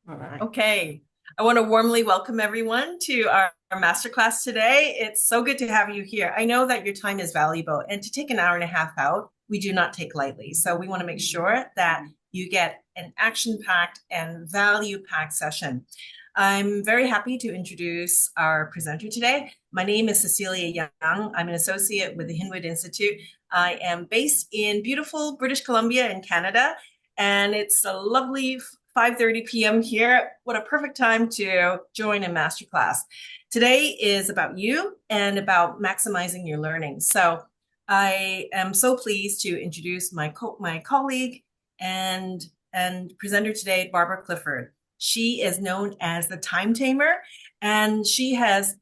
All right. Okay. I want to warmly welcome everyone to our masterclass today. It's so good to have you here. I know that your time is valuable, and to take an hour and a half out, we do not take lightly. So we want to make sure that you get an action-packed and value-packed session. I'm very happy to introduce our presenter today. My name is Cecilia Young. I'm an associate with the Hinwood Institute. I am based in beautiful British Columbia in Canada, and it's a lovely 5:30 p.m. here. What a perfect time to join a masterclass. Today is about you and about maximizing your learning. So I am so pleased to introduce my colleague and presenter today, Barbara Clifford. She is known as the Time Tamer, and she has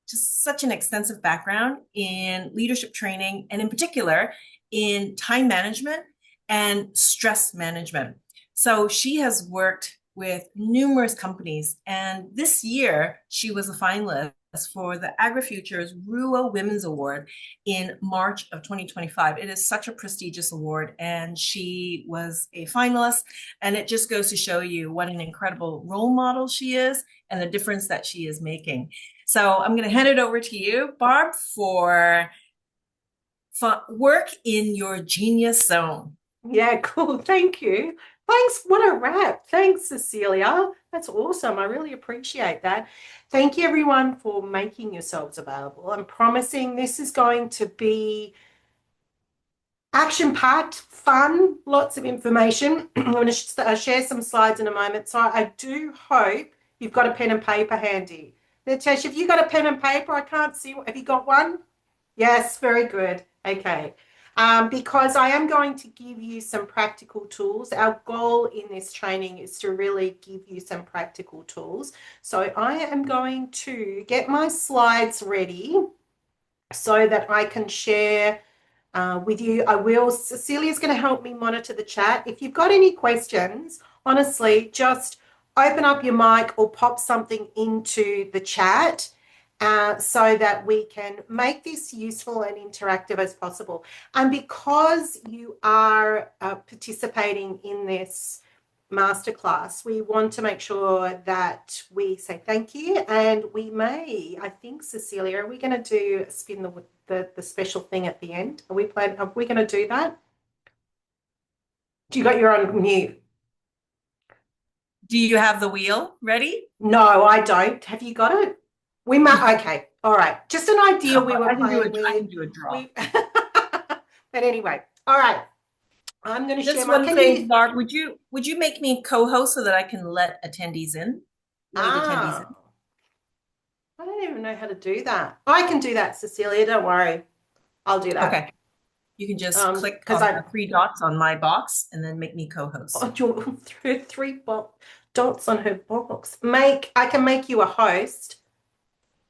just such an extensive background in leadership training, and in particular in time management and stress management. So she has worked with numerous companies, and this year she was a finalist for the AgriFutures RUA Women's Award in March of 2025. It is such a prestigious award, and she was a finalist, and it just goes to show you what an incredible role model she is and the difference that she is making. So I'm going to hand it over to you, Barb, for work in your genius zone. Yeah, cool. Thank you. Thanks. What a wrap. Thanks, Cecilia. That's awesome. I really appreciate that. Thank you, everyone, for making yourselves available. I'm promising this is going to be action-packed, fun, lots of information. I'm going to share some slides in a moment. So I do hope you've got a pen and paper handy. Natasha, have you got a pen and paper? I can't see. Have you got one? Yes, very good. Okay. Because I am going to give you some practical tools. Our goal in this training is to really give you some practical tools. So I am going to get my slides ready so that I can share with you. Cecilia's going to help me monitor the chat. If you've got any questions, honestly, just open up your mic or pop something into the chat so that we can make this useful and interactive as possible. And because you are participating in this masterclass, we want to make sure that we say thank you, and we may, I think, Cecilia, are we going to do spin the special thing at the end? Are we going to do that? Do you got your on mute? Do you have the wheel ready? No, I don't. Have you got it? We might. Okay. All right. Just an idea we were playing I with. can do a draw. We, but anyway, all right. I'm going to share Just my. one Can thing, you? Barb, would you make me co-host so that I can let attendees in? Lead attendees in. Ah, I don't even know how to do that. I can do that, Cecilia. Don't worry. I'll do that. Okay. You can just click Because on I the three dots on my box and then make me co-host. threw three dots on her box. I can make you a host.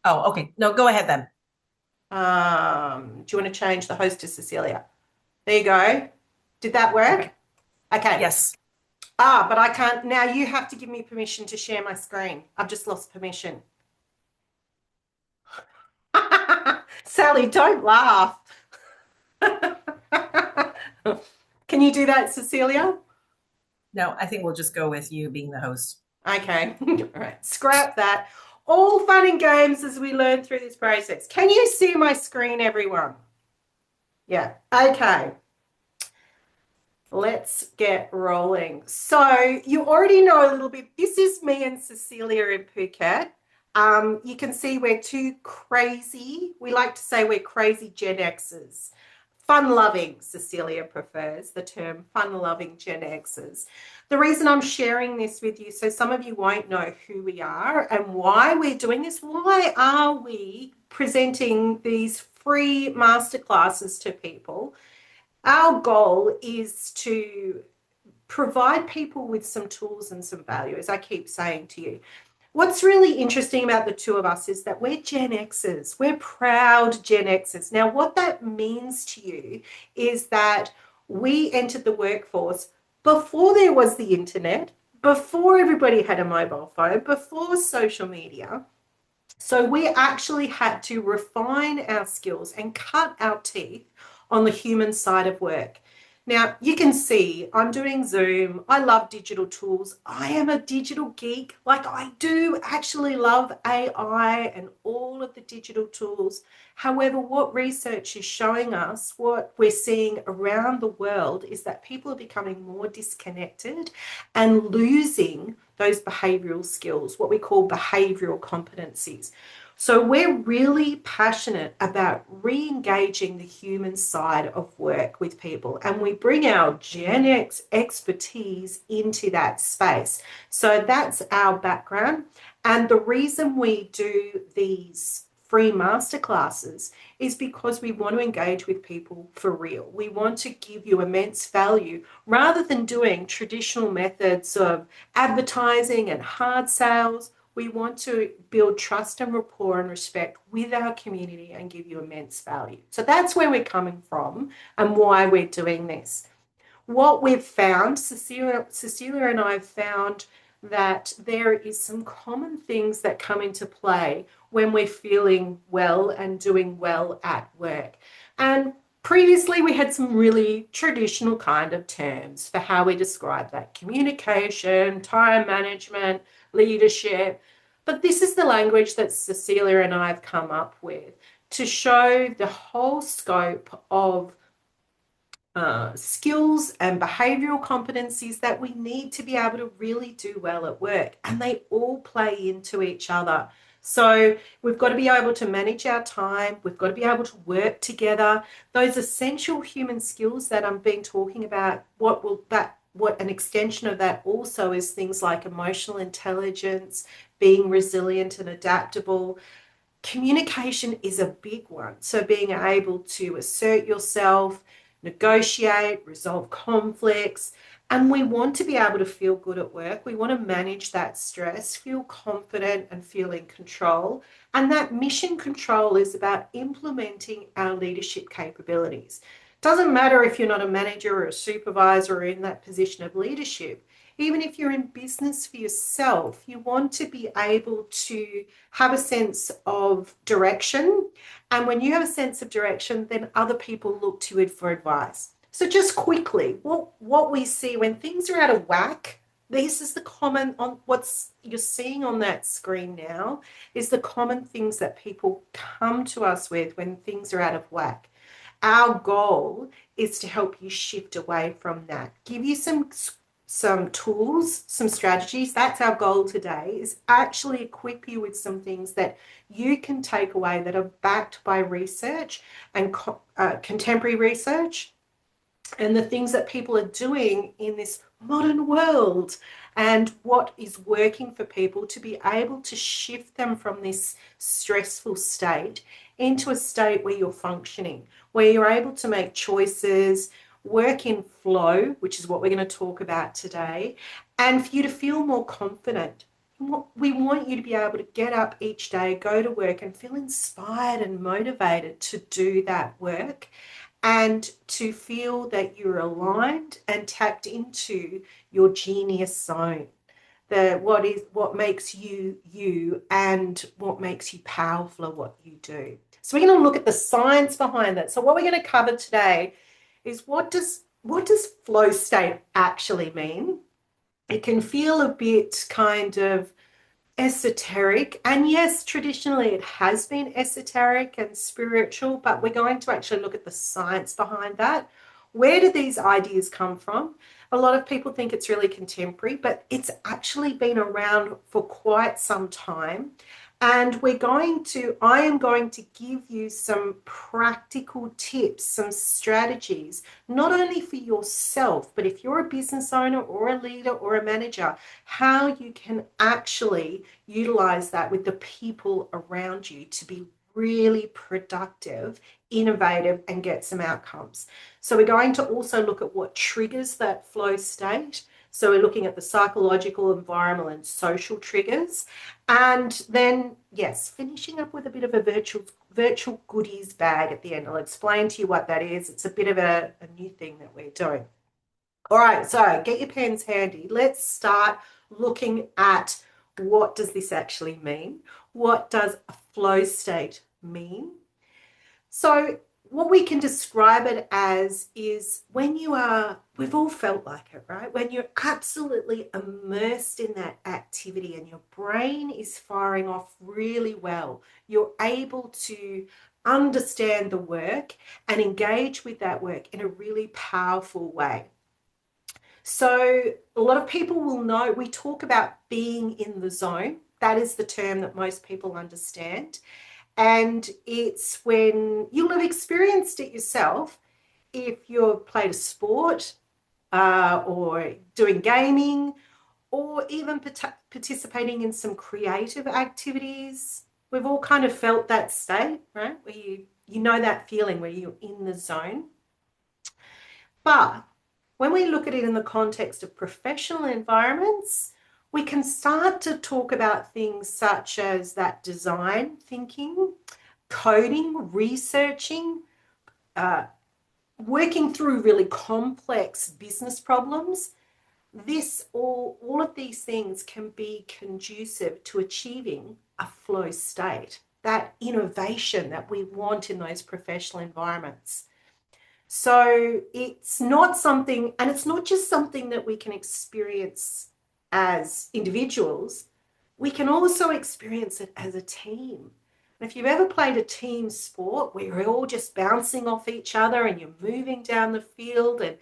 Oh, okay. No, go ahead then. Do you want to change the host to Cecilia? There you go. Did that work? Okay. Okay. Yes. But I can't. Now you have to give me permission to share my screen. I've just lost permission. Sally, don't laugh. Can you do that, Cecilia? No, I think we'll just go with you being the host. Okay. All right. Scrap that. All fun and games as we learn through this process. Can you see my screen, everyone? Yeah. Okay. Let's get rolling. So you already know a little bit. This is me and Cecilia in Phuket. You can see we're two crazy. We like to say we're crazy Gen Xers. Fun-loving, Cecilia prefers the term fun-loving Gen Xers. The reason I'm sharing this with you, so some of you won't know who we are and why we're doing this. Why are we presenting these free masterclasses to people? Our goal is to provide people with some tools and some value, as I keep saying to you. What's really interesting about the two of us is that we're Gen Xers. We're proud Gen Xers. Now, what that means to you is that we entered the workforce before there was the internet, before everybody had a mobile phone, before social media. So we actually had to refine our skills and cut our teeth on the human side of work. Now, you can see I'm doing Zoom. I love digital tools. I am a digital geek. Like, I do actually love AI and all of the digital tools. However, what research is showing us, what we're seeing around the world, is that people are becoming more disconnected and losing those behavioral skills, what we call behavioral competencies. So we're really passionate about re-engaging the human side of work with people, and we bring our Gen X expertise into that space. So that's our background. And the reason we do these free masterclasses is because we want to engage with people for real. We want to give you immense value rather than doing traditional methods of advertising and hard sales. We want to build trust and rapport and respect with our community and give you immense value. So that's where we're coming from and why we're doing this. What we've found, Cecilia and I have found that there is some common things that come into play when we're feeling well and doing well at work. And previously we had some really traditional kind of terms for how we describe that: communication, time management, leadership. But this is the language that Cecilia and I have come up with to show the whole scope of skills and behavioral competencies that we need to be able to really do well at work. And they all play into each other. So we've got to be able to manage our time. We've got to be able to work together. Those essential human skills that I've been talking about, what an extension of that also is things like emotional intelligence, being resilient and adaptable. Communication is a big one. So being able to assert yourself, negotiate, resolve conflicts, and we want to be able to feel good at work. We want to manage that stress, feel confident and feel in control. And that mission control is about implementing our leadership capabilities. Doesn't matter if you're not a manager or a supervisor or in that position of leadership. Even if you're in business for yourself, you want to be able to have a sense of direction. And when you have a sense of direction, then other people look to it for advice. So just quickly, what we see when things are out of whack, this is the common on what's you're seeing on that screen now is the common things that people come to us with when things are out of whack. Our goal is to help you shift away from that, give you some tools, some strategies. That's our goal today, is actually equip you with some things that you can take away that are backed by research and contemporary research and the things that people are doing in this modern world and what is working for people to be able to shift them from this stressful state into a state where you're functioning, where you're able to make choices, work in flow, which is what we're going to talk about today, and for you to feel more confident. We want you to be able to get up each day, go to work, and feel inspired and motivated to do that work and to feel that you're aligned and tapped into your genius zone. What makes you you and what makes you powerful at what you do. So we're going to look at the science behind that. So what we're going to cover today is what does flow state actually mean? It can feel a bit kind of esoteric, and yes, traditionally it has been esoteric and spiritual, but we're going to actually look at the science behind that. Where do these ideas come from? A lot of people think it's really contemporary, but it's actually been around for quite some time. And I am going to give you some practical tips, some strategies, not only for yourself, but if you're a business owner or a leader or a manager, how you can actually utilize that with the people around you to be really productive, innovative, and get some outcomes. So we're going to also look at what triggers that flow state. So we're looking at the psychological, environmental, and social triggers. And then, yes, finishing up with a bit of a virtual goodies bag at the end. I'll explain to you what that is. It's a bit of a new thing that we're doing. All right, so get your pens handy. Let's start looking at what does this actually mean? What does a flow state mean? So what we can describe it as is when we've all felt like it, right? When you're absolutely immersed in that activity and your brain is firing off really well, you're able to understand the work and engage with that work in a really powerful way. So, a lot of people will know we talk about being in the zone. That is the term that most people understand. And it's when you'll have experienced it yourself if you've played a sport or doing gaming or even participating in some creative activities. We've all kind of felt that state, right? Where you know that feeling where you're in the zone. But when we look at it in the context of professional environments, we can start to talk about things such as that design thinking, coding, researching, uh, working through really complex business problems. All of these things can be conducive to achieving a flow state, that innovation that we want in those professional environments. So it's not something, and it's not just something that we can experience as individuals, we can also experience it as a team. And if you've ever played a team sport where you're all just bouncing off each other and you're moving down the field and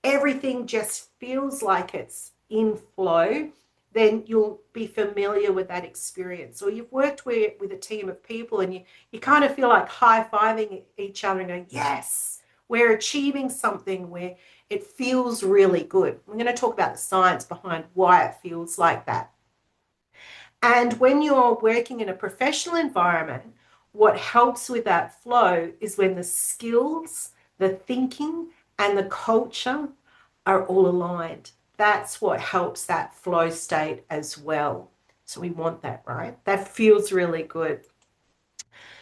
everything just feels like it's in flow, then you'll be familiar with that experience. Or you've worked with a team of people and you kind of feel like high-fiving each other and going, yes, we're achieving something where it feels really good. We're going to talk about the science behind why it feels like that. And when you're working in a professional environment, what helps with that flow is when the skills, the thinking, and the culture are all aligned. That's what helps that flow state as well. So we want that, right? That feels really good.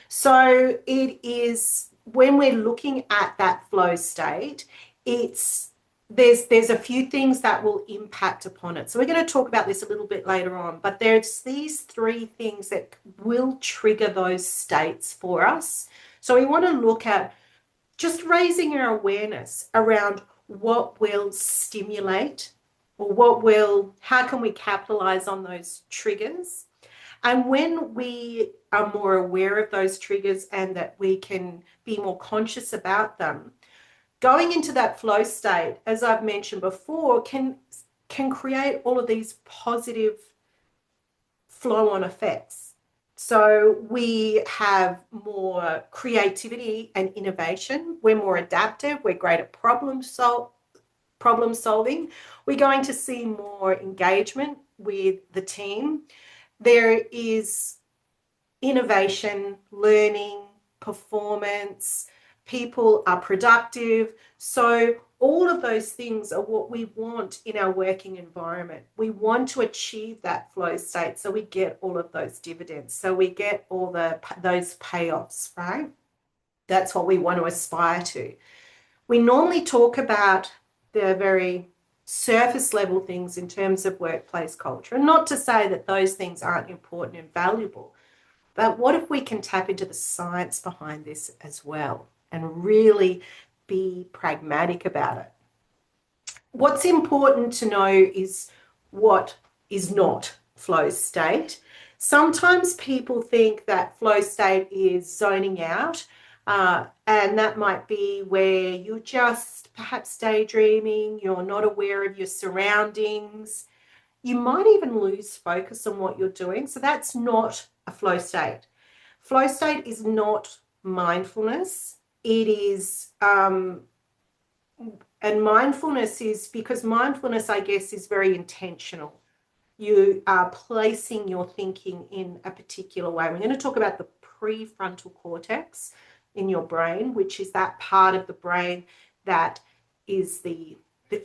So it is when we're looking at that flow state, it's there's a few things that will impact upon it. So we're going to talk about this a little bit later on, but there's these three things that will trigger those states for us. So we want to look at just raising our awareness around what will stimulate or how can we capitalize on those triggers. And when we are more aware of those triggers and that we can be more conscious about them, going into that flow state, as I've mentioned before, can create all of these positive flow-on effects. So we have more creativity and innovation. We're more adaptive. We're great at problem solving. We're going to see more engagement with the team. There is innovation, learning, performance, people are productive. So all of those things are what we want in our working environment. We want to achieve that flow state so we get all of those dividends, so we get all those payoffs, right? That's what we want to aspire to. We normally talk about the very surface level things in terms of workplace culture, and not to say that those things aren't important and valuable, but what if we can tap into the science behind this as well and really be pragmatic about it? What's important to know is what is not flow state. Sometimes people think that flow state is zoning out, and that might be where you're just perhaps daydreaming, you're not aware of your surroundings. You might even lose focus on what you're doing. So that's not a flow state. Flow state is not mindfulness. It is, and mindfulness is because mindfulness, I guess, is very intentional. You are placing your thinking in a particular way. We're going to talk about the prefrontal cortex in your brain, which is that part of the brain that is the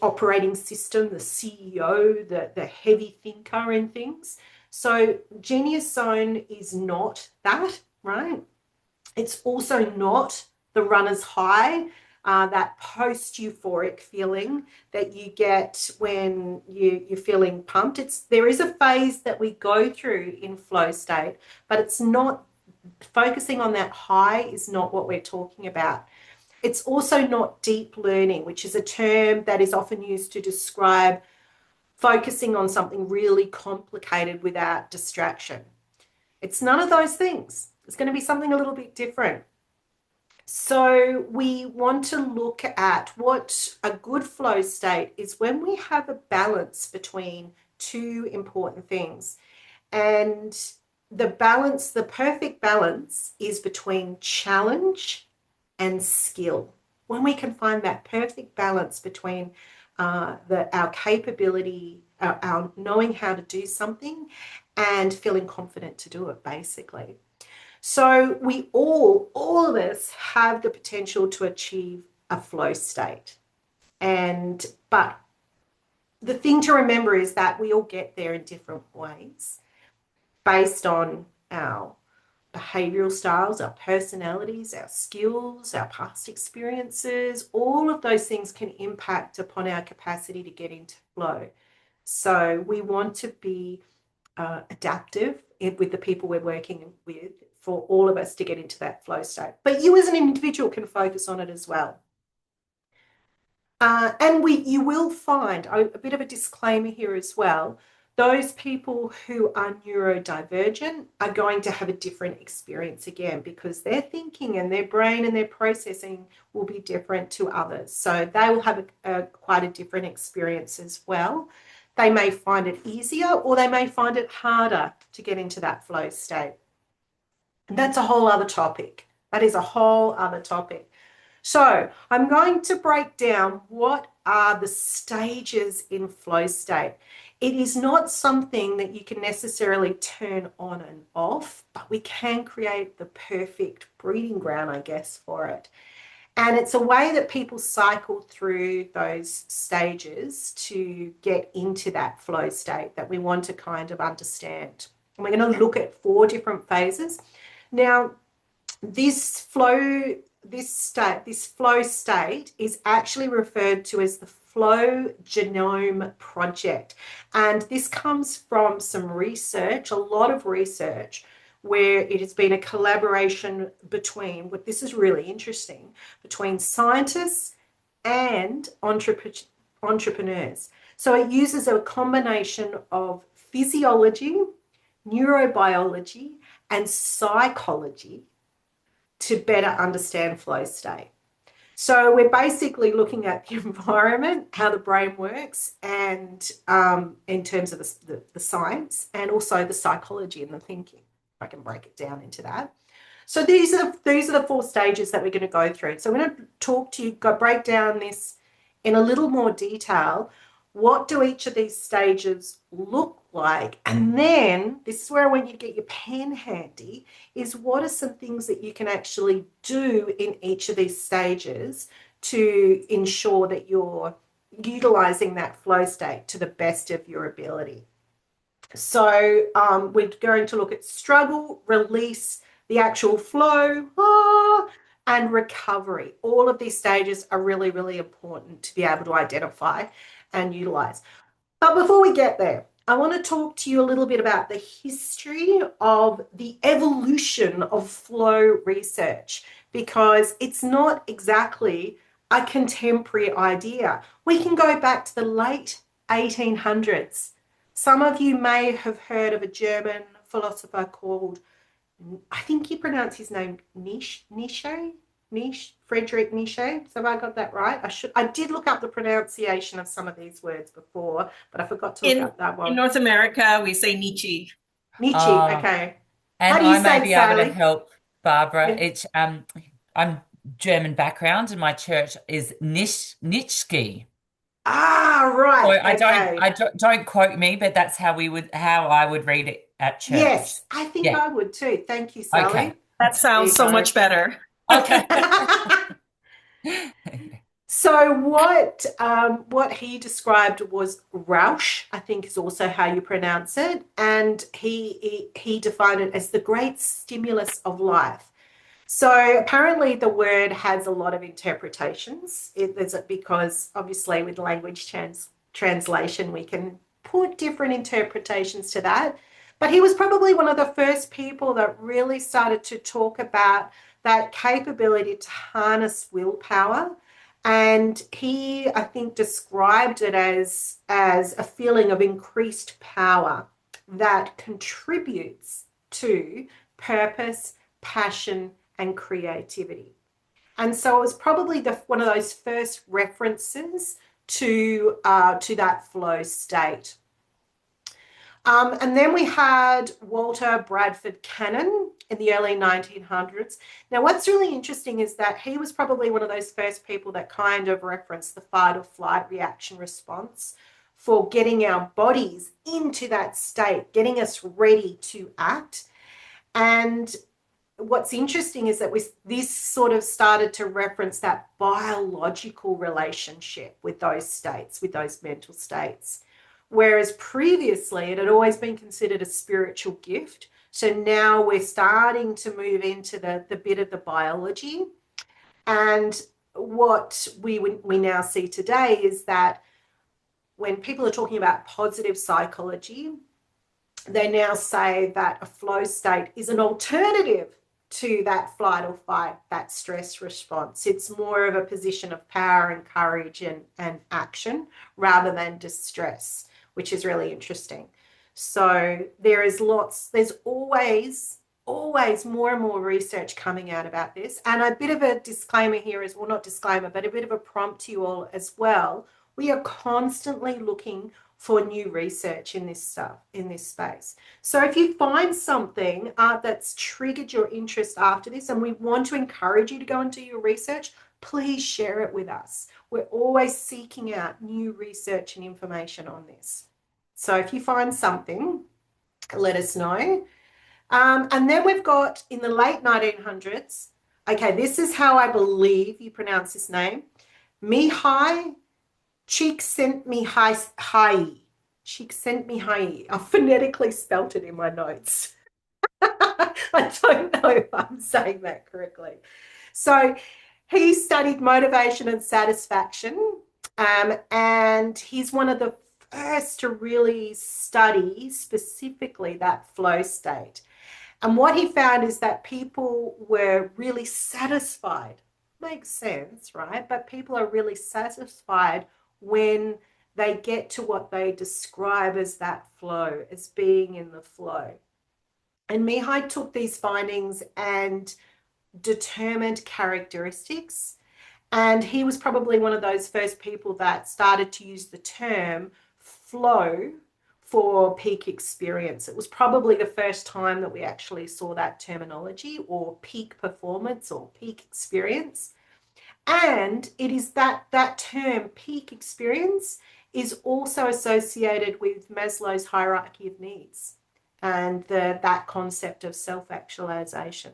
operating system, the CEO, the heavy thinker in things. So genius zone is not that, right? It's also not the runner's high, that post-euphoric feeling that you get when you're feeling pumped. There is a phase that we go through in flow state, but it's not focusing on that high is not what we're talking about. It's also not deep learning, which is a term that is often used to describe focusing on something really complicated without distraction. It's none of those things. It's going to be something a little bit different. So we want to look at what a good flow state is when we have a balance between two important things. And the balance, the perfect balance is between challenge and skill. When we can find that perfect balance between our capability, our knowing how to do something and feeling confident to do it, basically. So we all of us have the potential to achieve a flow state. But the thing to remember is that we all get there in different ways based on our behavioral styles, our personalities, our skills, our past experiences. All of those things can impact upon our capacity to get into flow. So we want to be adaptive with the people we're working with for all of us to get into that flow state. But you as an individual can focus on it as well. You will find a bit of a disclaimer here as well. Those people who are neurodivergent are going to have a different experience again because their thinking and their brain and their processing will be different to others. So they will have quite a different experience as well. They may find it easier or they may find it harder to get into that flow state. And that's a whole other topic. That is a whole other topic. So I'm going to break down what are the stages in flow state. It is not something that you can necessarily turn on and off, but we can create the perfect breeding ground, I guess, for it. And it's a way that people cycle through those stages to get into that flow state that we want to kind of understand. And we're going to look at 4 different phases. Now, this flow state is actually referred to as the Flow Genome Project. And this comes from some research, a lot of research, where it has been a collaboration between, what this is really interesting, between scientists and entrepreneurs. So it uses a combination of physiology, neurobiology, and psychology to better understand flow state. So we're basically looking at the environment, how the brain works, and in terms of the science, and also the psychology and the thinking. If I can break it down into that. So these are the 4 stages that we're going to go through. So I'm going to talk to you, break down this in a little more detail. What do each of these stages look like? And then this is where I want you to get your pen handy, is what are some things that you can actually do in each of these stages to ensure that you're utilizing that flow state to the best of your ability. So we're going to look at struggle, release, the actual flow, and recovery. All of these stages are really, really important to be able to identify and utilize. But before we get there, I want to talk to you a little bit about the history of the evolution of flow research, because it's not exactly a contemporary idea. We can go back to the late 1800s. Some of you may have heard of a German philosopher called, I think you pronounce his name Nietzsche, Friedrich Nietzsche. So have I got that right? I did look up the pronunciation of some of these words before, but I forgot to look up that In one. North America, we say Nietzsche. Nietzsche, okay. How And do you I may say it, be able to Sally? help, Barbara. Yeah. It's I'm German background, and my church is Nitschke. Ah, So right. I Okay. don't quote me, but that's how I would read it at church. Yes, I think Yeah. I would too. Thank you, Okay. Sally. That There sounds you so go. much better. Okay. So what he described was Rausch, I think is also how you pronounce it, and he defined it as the great stimulus of life. So apparently the word has a lot of interpretations. Because obviously with language translation we can put different interpretations to that. But he was probably one of the first people that really started to talk about that capability to harness willpower. And he, I think, described it as a feeling of increased power that contributes to purpose, passion, and creativity. And so it was probably one of those first references to that flow state. And then we had Walter Bradford Cannon in the early 1900s. Now, what's really interesting is that he was probably one of those first people that kind of referenced the fight or flight reaction response for getting our bodies into that state, getting us ready to act. And what's interesting is that this sort of started to reference that biological relationship with those states, with those mental states. Whereas previously it had always been considered a spiritual gift. So now we're starting to move into the bit of the biology. And what we now see today is that when people are talking about positive psychology, they now say that a flow state is an alternative to that flight or fight, that stress response. It's more of a position of power and courage and action rather than distress, which is really interesting. So there's always more and more research coming out about this. And a bit of a disclaimer here is, well, not disclaimer, but a bit of a prompt to you all as well. We are constantly looking for new research in this stuff, in this space. So if you find something that's triggered your interest after this, and we want to encourage you to go and do your research, please share it with us. We're always seeking out new research and information on this. So if you find something, let us know. And then we've got in the late 1900s, okay, this is how I believe you pronounce this name, Mihai Csikszentmihalyi. Csikszentmihalyi. I phonetically spelt it in my notes. I don't know if I'm saying that correctly. So he studied motivation and satisfaction, and he's one of the first to really study specifically that flow state. And what he found is that people were really satisfied. Makes sense, right? But people are really satisfied when they get to what they describe as that flow, as being in the flow. And Mihai took these findings and determined characteristics. And he was probably one of those first people that started to use the term flow for peak experience. It was probably the first time that we actually saw that terminology, or peak performance or peak experience. And it is that term peak experience is also associated with Maslow's hierarchy of needs and that concept of self-actualization.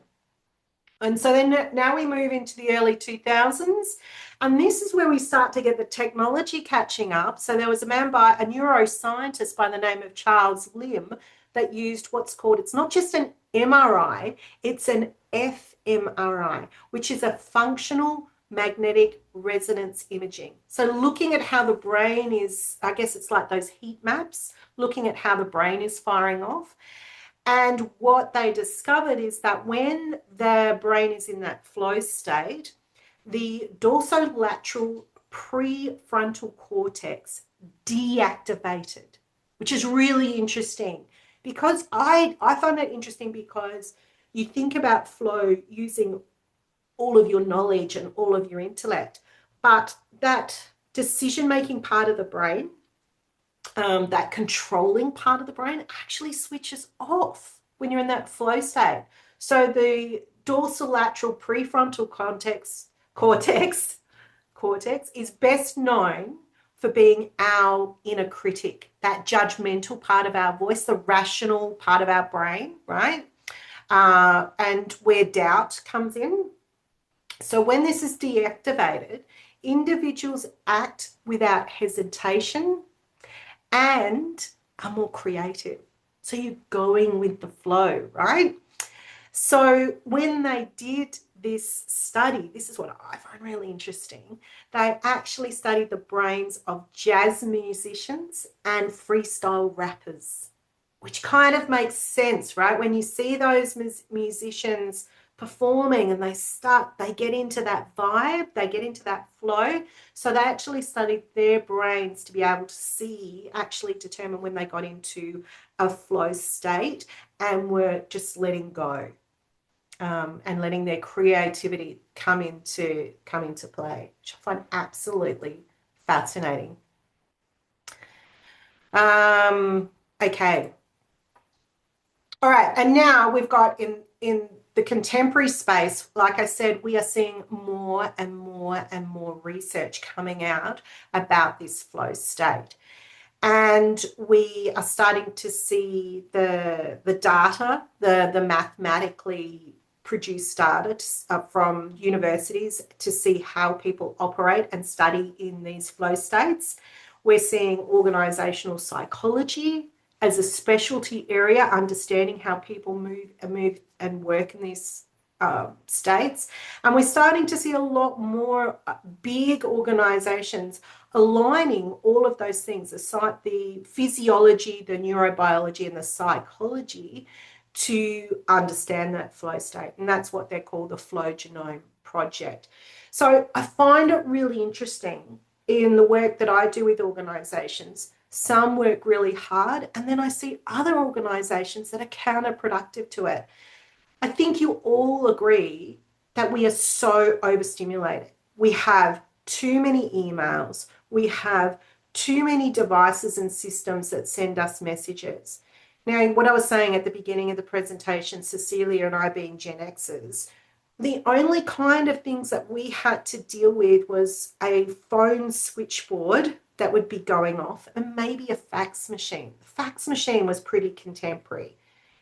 And so then now we move into the early 2000s, and this is where we start to get the technology catching up. So there was a neuroscientist by the name of Charles Limb that used what's called, it's not just an MRI, it's an fMRI, which is a functional magnetic resonance imaging. So looking at how the brain is, I guess it's like those heat maps, looking at how the brain is firing off. And what they discovered is that when the brain is in that flow state, the dorsolateral prefrontal cortex deactivated, which is really interesting, because I find that interesting because you think about flow using all of your knowledge and all of your intellect, but that decision-making part of the brain, that controlling part of the brain actually switches off when you're in that flow state. So the dorsolateral prefrontal cortex is best known for being our inner critic, that judgmental part of our voice, the rational part of our brain, right? And where doubt comes in. So when this is deactivated, individuals act without hesitation and are more creative. So you're going with the flow, right? So when they did this study, this is what I find really interesting. They actually studied the brains of jazz musicians and freestyle rappers, which kind of makes sense, right? When you see those musicians performing and they get into that vibe, they get into that flow. So they actually studied their brains to be able to see, actually determine when they got into a flow state and were just letting go, and letting their creativity come into play, which I find absolutely fascinating. Okay. All right, and now we've got in the contemporary space, like I said, we are seeing more and more and more research coming out about this flow state. And we are starting to see the data, the mathematically produced data from universities to see how people operate and study in these flow states. We're seeing organizational psychology as a specialty area, understanding how people move and work in these states. And we're starting to see a lot more big organizations aligning all of those things, the physiology, the neurobiology, and the psychology to understand that flow state. And that's what they're called, the Flow Genome Project. So I find it really interesting in the work that I do with organizations. Some work really hard, and then I see other organizations that are counterproductive to it. I think you all agree that we are so overstimulated. We have too many emails. We have too many devices and systems that send us messages. Now, what I was saying at the beginning of the presentation, Cecilia and I being Gen Xers, the only kind of things that we had to deal with was a phone switchboard that would be going off and maybe a fax machine. The fax machine was pretty contemporary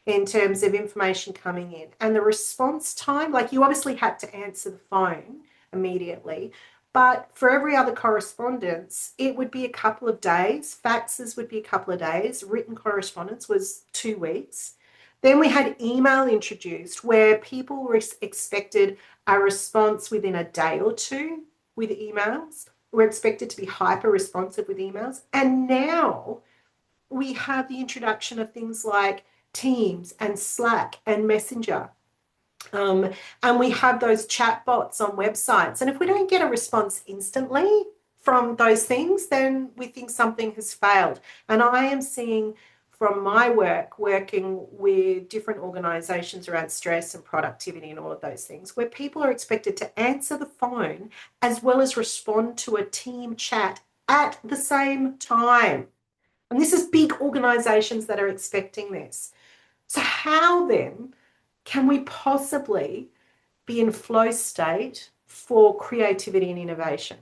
in terms of information coming in. And the response time, like you obviously had to answer the phone immediately, but for every other correspondence, it would be a couple of days. Faxes would be a couple of days. Written correspondence was 2 weeks. Then we had email introduced where people were expected a response within a day or two with emails. We're expected to be hyper responsive with emails. And now we have the introduction of things like Teams and Slack and Messenger. And we have those chat bots on websites. And if we don't get a response instantly from those things, then we think something has failed. And I am seeing from my work, working with different organizations around stress and productivity and all of those things, where people are expected to answer the phone as well as respond to a team chat at the same time. And this is big organizations that are expecting this. So how then can we possibly be in flow state for creativity and innovation?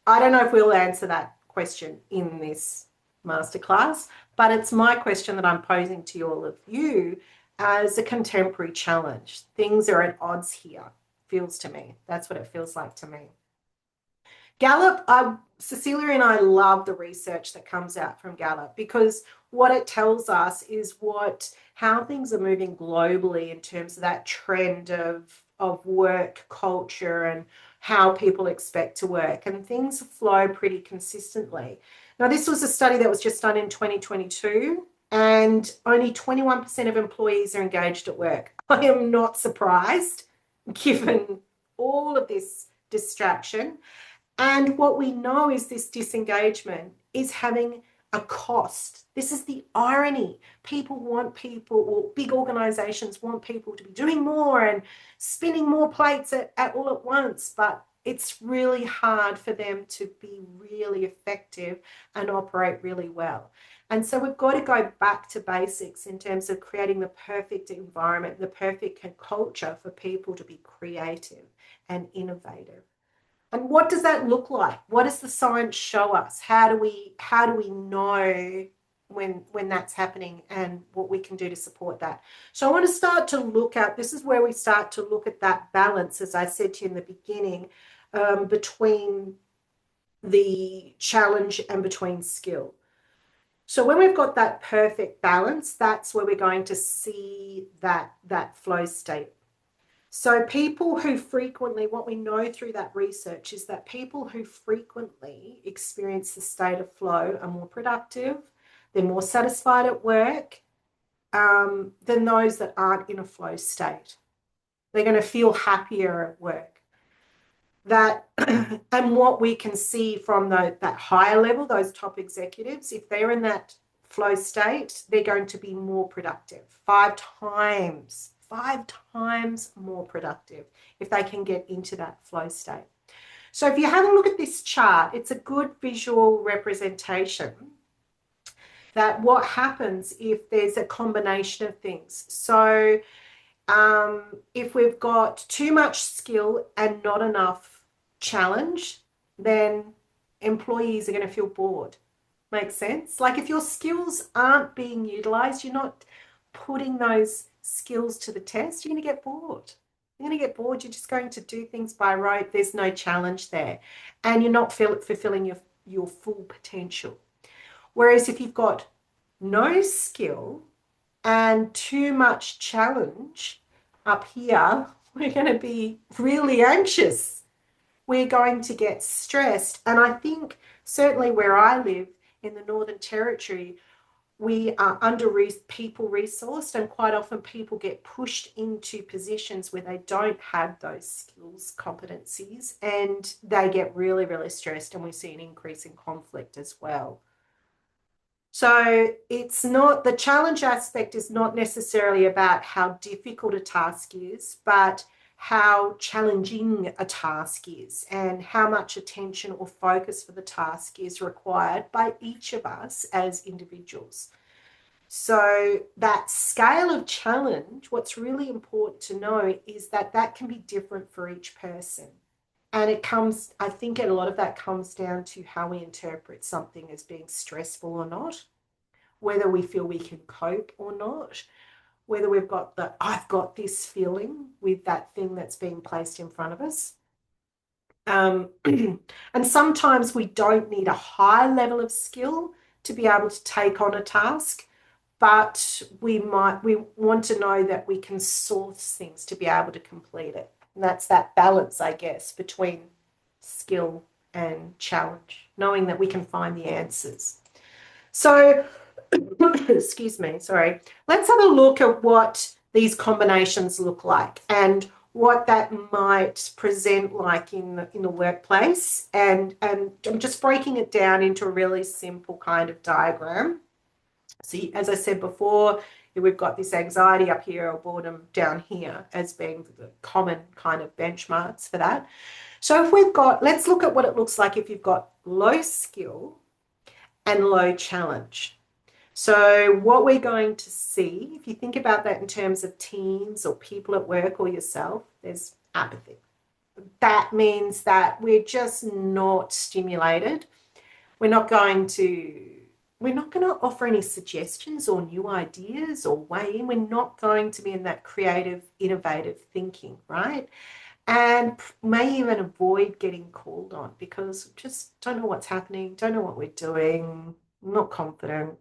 I don't know if we'll answer that question in this masterclass, but it's my question that I'm posing to all of you as a contemporary challenge. Things are at odds here, feels to me. That's what it feels like to me. Gallup, Cecilia and I love the research that comes out from Gallup because what it tells us is how things are moving globally in terms of that trend of work culture and how people expect to work, and things flow pretty consistently. Now, this was a study that was just done in 2022, and only 21% of employees are engaged at work. I am not surprised given all of this distraction. And what we know is this disengagement is having a cost. This is the irony. Or big organizations want people to be doing more and spinning more plates at all at once, but it's really hard for them to be really effective and operate really well. And so we've got to go back to basics in terms of creating the perfect environment, the perfect culture for people to be creative and innovative. And what does that look like? What does the science show us? How do we know when that's happening and what we can do to support that? So I want to start to look at, this is where we start to look at that balance, as I said to you in the beginning, between the challenge and between skill. So when we've got that perfect balance, that's where we're going to see that flow state. So people who frequently, what we know through that research is that people who frequently experience the state of flow are more productive, they're more satisfied at work than those that aren't in a flow state. They're going to feel happier at work. That and what we can see from that higher level, those top executives, if they're in that flow state, they're going to be more productive, five times more productive if they can get into that flow state. So if you have a look at this chart, it's a good visual representation that what happens if there's a combination of things. So if we've got too much skill and not enough challenge, then employees are going to feel bored. Makes sense? Like if your skills aren't being utilized, you're not putting those skills to the test, you're going to get bored. You're going to get bored. You're just going to do things by rote. There's no challenge there. And you're not fulfilling your full potential. Whereas if you've got no skill and too much challenge up here, we're going to be really anxious. We're going to get stressed. And I think certainly where I live in the Northern Territory, we are people resourced, and quite often people get pushed into positions where they don't have those skills, competencies, and they get really, really stressed, and we see an increase in conflict as well. So it's not, the challenge aspect is not necessarily about how difficult a task is, but how challenging a task is and how much attention or focus for the task is required by each of us as individuals. So that scale of challenge, what's really important to know is that that can be different for each person. And it comes, I think a lot of that comes down to how we interpret something as being stressful or not, whether we feel we can cope or not, whether we've got the I've got this feeling with that thing that's being placed in front of us. And sometimes we don't need a high level of skill to be able to take on a task, but we want to know that we can source things to be able to complete it. And that's that balance, I guess, between skill and challenge, knowing that we can find the answers. So excuse me, sorry. Let's have a look at what these combinations look like and what that might present like in the workplace. And I'm just breaking it down into a really simple kind of diagram. See, as I said before, we've got this anxiety up here or boredom down here as being the common kind of benchmarks for that. So if we've got, let's look at what it looks like if you've got low skill and low challenge. So what we're going to see, if you think about that in terms of teams or people at work or yourself, there's apathy. That means that we're just not stimulated. We're not going to offer any suggestions or new ideas or weigh in. We're not going to be in that creative, innovative thinking, right? And may even avoid getting called on because we just don't know what's happening, don't know what we're doing, not confident,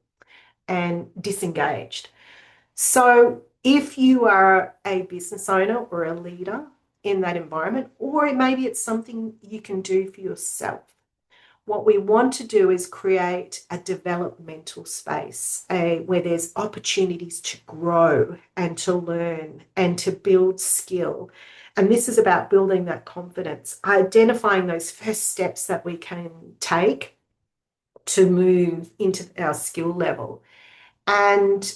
and disengaged. So if you are a business owner or a leader in that environment, or maybe it's something you can do for yourself, what we want to do is create a developmental space where there's opportunities to grow and to learn and to build skill. And this is about building that confidence, identifying those first steps that we can take to move into our skill level. And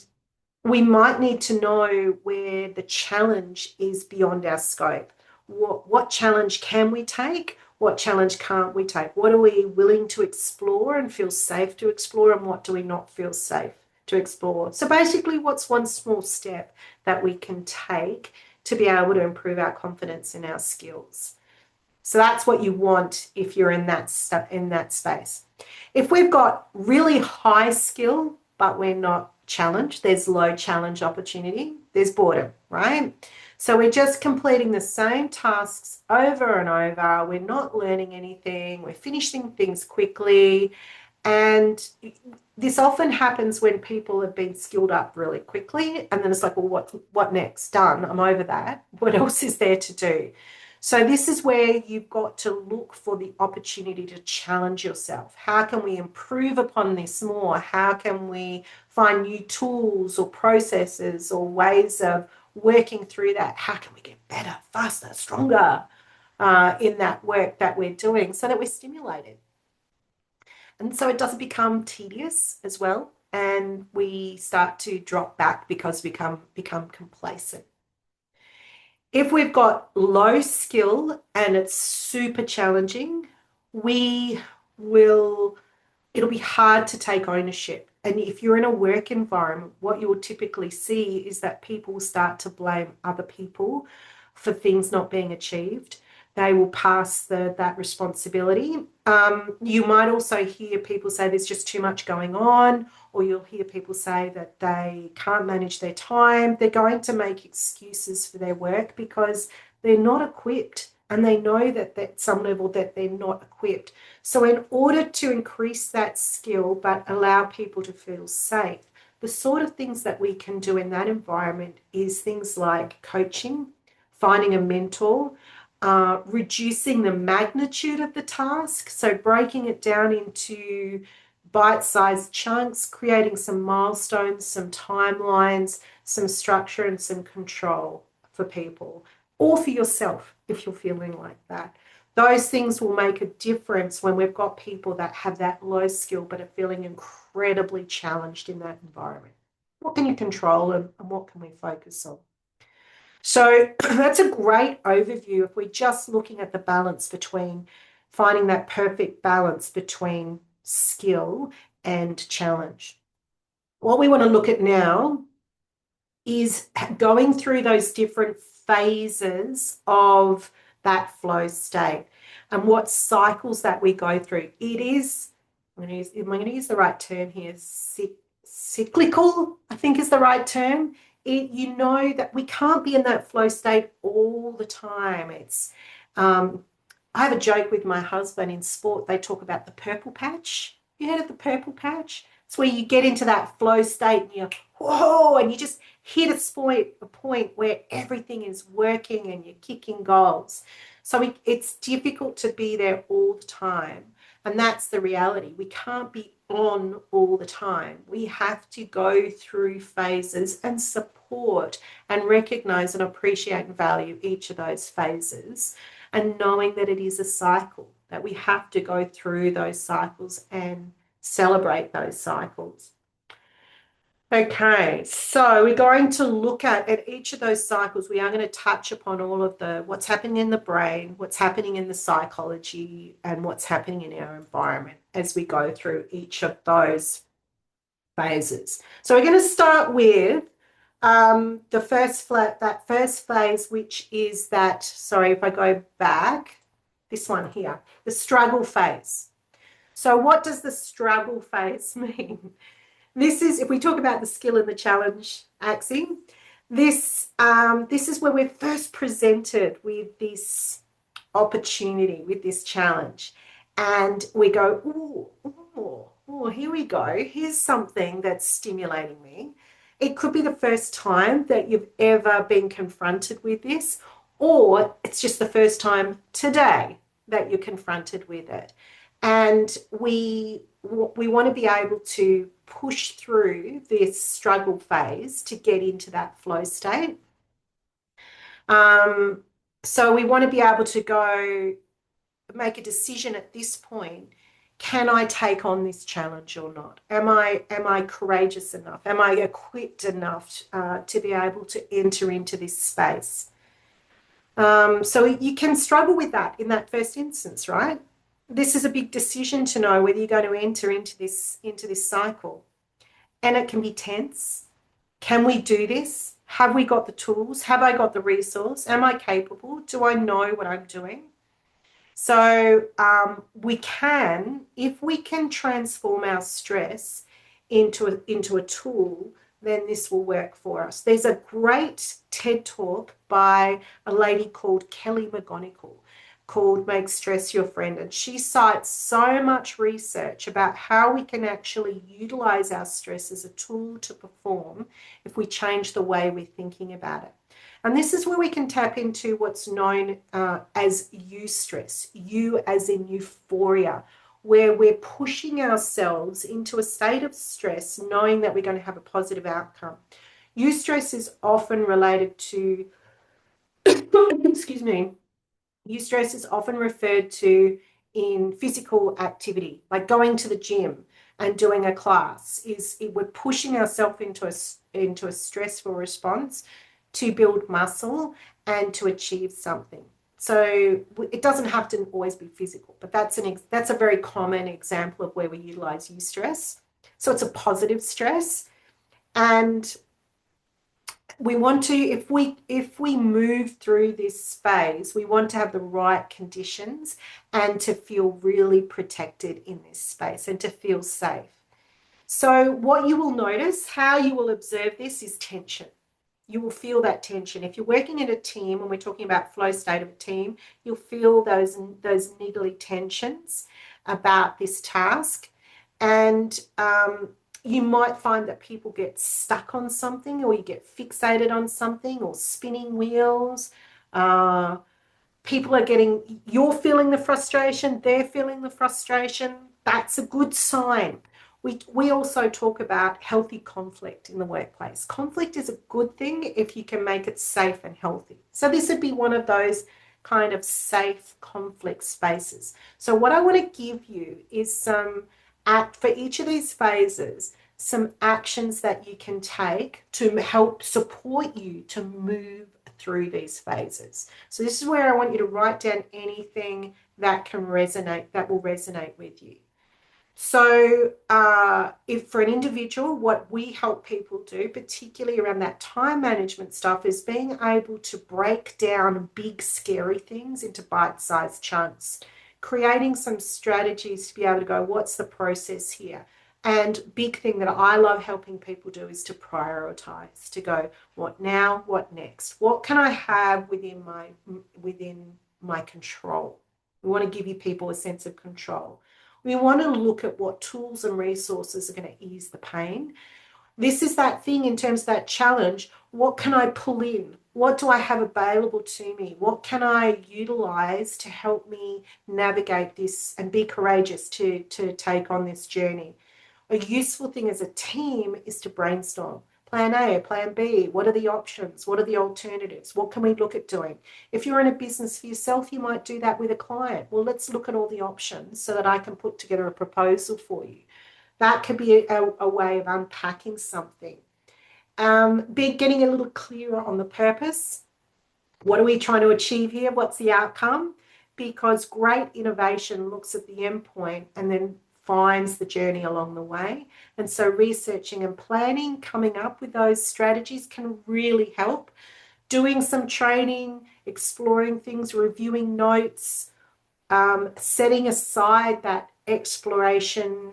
we might need to know where the challenge is beyond our scope. What challenge can we take? What challenge can't we take? What are we willing to explore and feel safe to explore? And what do we not feel safe to explore? So basically, what's one small step that we can take to be able to improve our confidence in our skills? So that's what you want if you're in that space. If we've got really high skill, but we're not challenged, there's low challenge opportunity, there's boredom, right? So we're just completing the same tasks over and over. We're not learning anything. We're finishing things quickly. And this often happens when people have been skilled up really quickly. And then it's like, well, what next? Done. I'm over that. What else is there to do? So this is where you've got to look for the opportunity to challenge yourself. How can we improve upon this more? How can we find new tools or processes or ways of working through that. How can we get better, faster, stronger in that work that we're doing so that we're stimulated? And so it doesn't become tedious as well. And we start to drop back because we become complacent. If we've got low skill and it's super challenging, we will, it'll be hard to take ownership. And if you're in a work environment, what you will typically see is that people will start to blame other people for things not being achieved. They will pass that responsibility. You might also hear people say there's just too much going on, or you'll hear people say that they can't manage their time. They're going to make excuses for their work because they're not equipped, and they know that at some level that they're not equipped. So in order to increase that skill but allow people to feel safe, the sort of things that we can do in that environment is things like coaching, finding a mentor, reducing the magnitude of the task, so breaking it down into bite-sized chunks, creating some milestones, some timelines, some structure and some control for people, or for yourself if you're feeling like that. Those things will make a difference when we've got people that have that low skill but are feeling incredibly challenged in that environment. What can you control and what can we focus on? So that's a great overview if we're just looking at the balance between finding that perfect balance between skill and challenge. What we want to look at now is going through those different phases of that flow state and what cycles that we go through. It is, am I going to use the right term here? Cyclical, I think is the right term. You know that we can't be in that flow state all the time. I have a joke with my husband in sport. They talk about the purple patch. You heard of the purple patch? It's where you get into that flow state and you're, whoa, and you just hit a point where everything is working and you're kicking goals. So it's difficult to be there all the time. And that's the reality. We can't be on all the time. We have to go through phases and support and recognize and appreciate and value each of those phases, and knowing that it is a cycle, that we have to go through those cycles and celebrate those cycles. Okay, so we're going to look at each of those cycles. We are going to touch upon all of what's happening in the brain, what's happening in the psychology, and what's happening in our environment as we go through each of those phases. So we're going to start with that first phase, which is that, sorry, if I go back, this one here, the struggle phase. So what does the struggle phase mean? This is, if we talk about the skill and the challenge axis, this is where we're first presented with this opportunity, with this challenge. And we go, ooh, here we go. Here's something that's stimulating me. It could be the first time that you've ever been confronted with this, or it's just the first time today that you're confronted with it. And we want to be able to push through this struggle phase to get into that flow state. So we want to be able to go make a decision at this point. Can I take on this challenge or not? Am I courageous enough? Am I equipped enough to be able to enter into this space? So you can struggle with that in that first instance, right? This is a big decision to know whether you're going to enter into this cycle. And it can be tense. Can we do this? Have we got the tools? Have I got the resource? Am I capable? Do I know what I'm doing? So we can, if we can transform our stress into a tool, then this will work for us. There's a great TED talk by a lady called Kelly McGonigal called Make Stress Your Friend. And she cites so much research about how we can actually utilize our stress as a tool to perform if we change the way we're thinking about it. And this is where we can tap into what's known as eustress, you as in euphoria, where we're pushing ourselves into a state of stress, knowing that we're going to have a positive outcome. Eustress is often related to, excuse me, eustress is often referred to in physical activity, like going to the gym and doing a class. We're pushing ourselves into a stressful response to build muscle and to achieve something. So it doesn't have to always be physical, but that's a very common example of where we utilize eustress. So it's a positive stress, and we want to, if we move through this phase, we want to have the right conditions and to feel really protected in this space and to feel safe. So what you will notice, how you will observe this, is tension. You will feel that tension. If you're working in a team, when we're talking about flow state of a team, you'll feel those niggly tensions about this task. And you might find that people get stuck on something, or you get fixated on something, or spinning wheels. People are you're feeling the frustration, they're feeling the frustration. That's a good sign. We also talk about healthy conflict in the workplace. Conflict is a good thing if you can make it safe and healthy. So this would be one of those kind of safe conflict spaces. So what I want to give you is for each of these phases, some actions that you can take to help support you to move through these phases. So this is where I want you to write down anything that will resonate with you. So if for an individual, what we help people do, particularly around that time management stuff, is being able to break down big, scary things into bite-sized chunks, creating some strategies to be able to go, what's the process here? And big thing that I love helping people do is to prioritize, to go, what now, what next? What can I have within my control? We want to give you people a sense of control. We want to look at what tools and resources are going to ease the pain. This is that thing in terms of that challenge. What can I pull in? What do I have available to me? What can I utilize to help me navigate this and be courageous to take on this journey? A useful thing as a team is to brainstorm. Plan A, plan B, what are the options? What are the alternatives? What can we look at doing? If you're in a business for yourself, you might do that with a client. Well, let's look at all the options so that I can put together a proposal for you. That could be a way of unpacking something. Getting a little clearer on the purpose. What are we trying to achieve here? What's the outcome? Because great innovation looks at the end point and then finds the journey along the way. And so researching and planning, coming up with those strategies can really help. Doing some training, exploring things, reviewing notes, setting aside that exploration,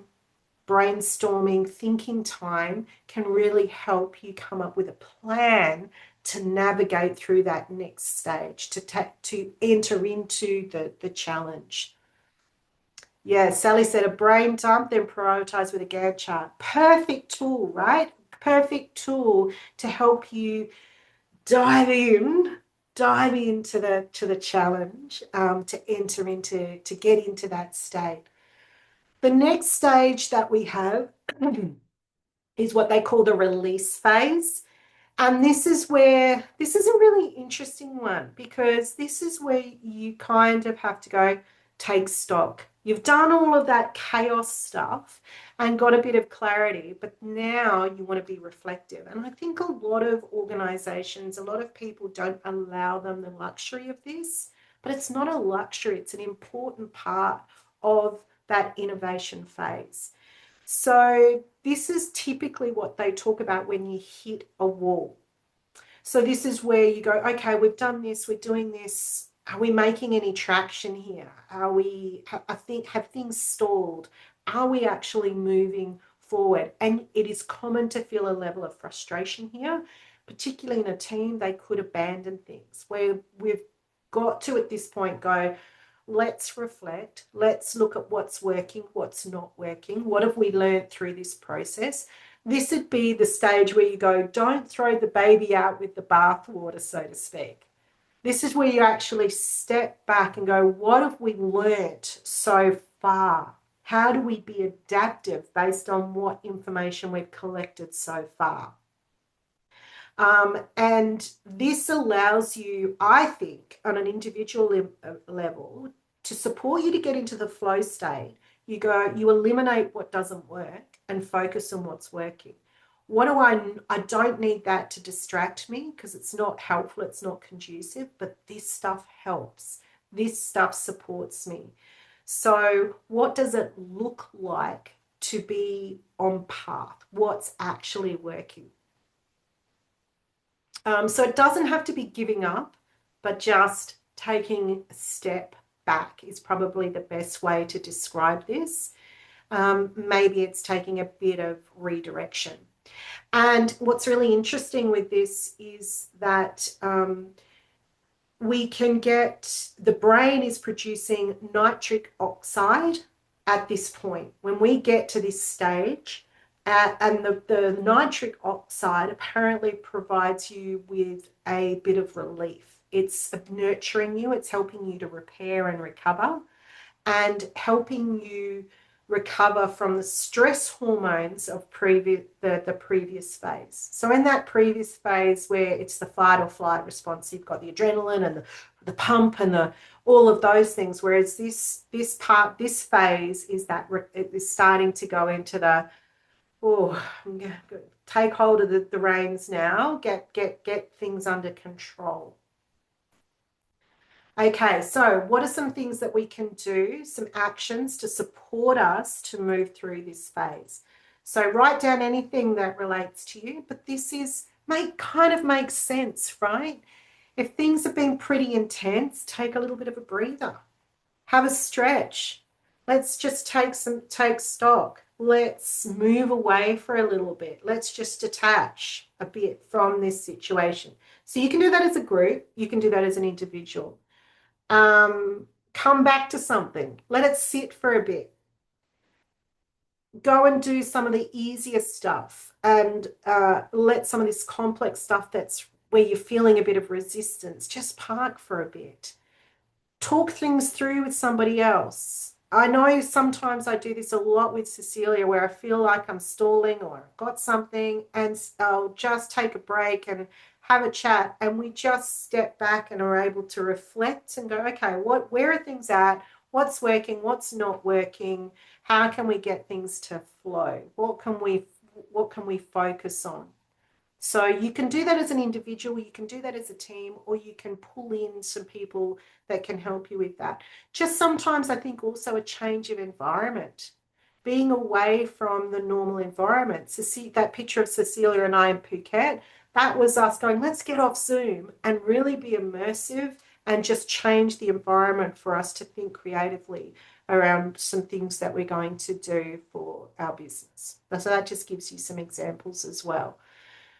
brainstorming, thinking time can really help you come up with a plan to navigate through that next stage, to enter into the challenge. Yeah, Sally said a brain dump, then prioritize with a Gantt chart. Perfect tool, right? Perfect tool to help you dive into the challenge, to get into that state. The next stage that we have is what they call the release phase. And this is a really interesting one, because this is where you kind of have to go take stock. You've done all of that chaos stuff and got a bit of clarity, but now you want to be reflective. And I think a lot of organizations, a lot of people don't allow them the luxury of this, but it's not a luxury. It's an important part of that innovation phase. So this is typically what they talk about when you hit a wall. So this is where you go, okay, we've done this, we're doing this. Are we making any traction here? Have things stalled? Are we actually moving forward? And it is common to feel a level of frustration here, particularly in a team. They could abandon things, where we've got to, at this point, go, let's reflect. Let's look at what's working, what's not working. What have we learned through this process? This would be the stage where you go, don't throw the baby out with the bathwater, so to speak. This is where you actually step back and go, what have we learnt so far? How do we be adaptive based on what information we've collected so far? And this allows you, I think, on an individual level, to support you to get into the flow state. You eliminate what doesn't work and focus on what's working. I don't need that to distract me because it's not helpful, it's not conducive, but this stuff helps. This stuff supports me. So what does it look like to be on path? What's actually working? So it doesn't have to be giving up, but just taking a step back is probably the best way to describe this. Maybe it's taking a bit of redirection. And what's really interesting with this is that we can get, the brain is producing nitric oxide at this point. When we get to this stage, and the nitric oxide apparently provides you with a bit of relief. It's nurturing you, it's helping you to repair and recover, and helping you recover from the stress hormones of the previous phase. So in that previous phase where it's the fight or flight response, you've got the adrenaline and the pump and all of those things, whereas this phase is that it is starting to go into the, oh, take hold of the reins now, get things under control. Okay, so what are some things that we can do, some actions to support us to move through this phase? So write down anything that relates to you, but this kind of makes sense, right? If things have been pretty intense, take a little bit of a breather. Have a stretch. Let's just take stock. Let's move away for a little bit. Let's just detach a bit from this situation. So you can do that as a group. You can do that as an individual. Come back to something. Let it sit for a bit. Go and do some of the easier stuff and let some of this complex stuff that's where you're feeling a bit of resistance, just park for a bit. Talk things through with somebody else. I know sometimes I do this a lot with Cecilia where I feel like I'm stalling or I've got something, and I'll just take a break and have a chat, and we just step back and are able to reflect and go, okay, where are things at? What's working? What's not working? How can we get things to flow? What can we focus on? So you can do that as an individual, you can do that as a team, or you can pull in some people that can help you with that. Just sometimes I think also a change of environment, being away from the normal environment. That picture of Cecilia and I in Phuket, that was us going, let's get off Zoom and really be immersive and just change the environment for us to think creatively around some things that we're going to do for our business. So that just gives you some examples as well.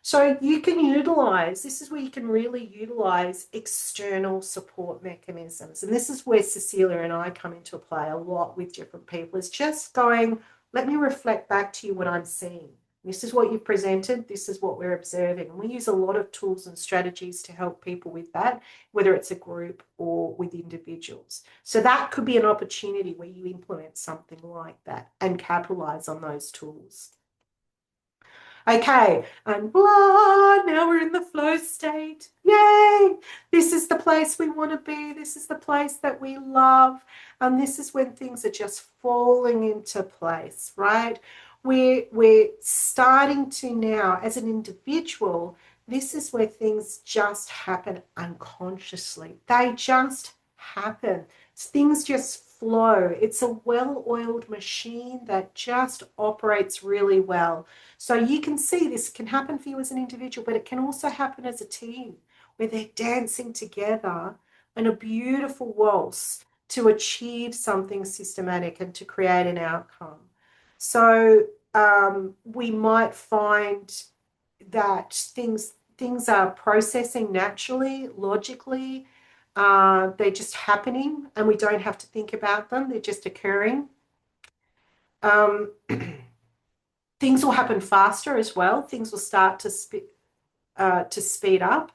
So you can utilize, this is where you can really utilize external support mechanisms. And this is where Cecilia and I come into play a lot with different people, is just going, let me reflect back to you what I'm seeing. This is what you've presented. This is what we're observing. And we use a lot of tools and strategies to help people with that, whether it's a group or with individuals. So that could be an opportunity where you implement something like that and capitalize on those tools. Okay, and blah, now we're in the flow state. Yay! This is the place we want to be. This is the place that we love. And this is when things are just falling into place, right? We're starting to now, as an individual, this is where things just happen unconsciously. They just happen. Things just flow. It's a well-oiled machine that just operates really well. So you can see this can happen for you as an individual, but it can also happen as a team where they're dancing together in a beautiful waltz to achieve something systematic and to create an outcome. So we might find that things are processing naturally, logically. They're just happening and we don't have to think about them. They're just occurring. Things will happen faster as well. Things will start to speed up.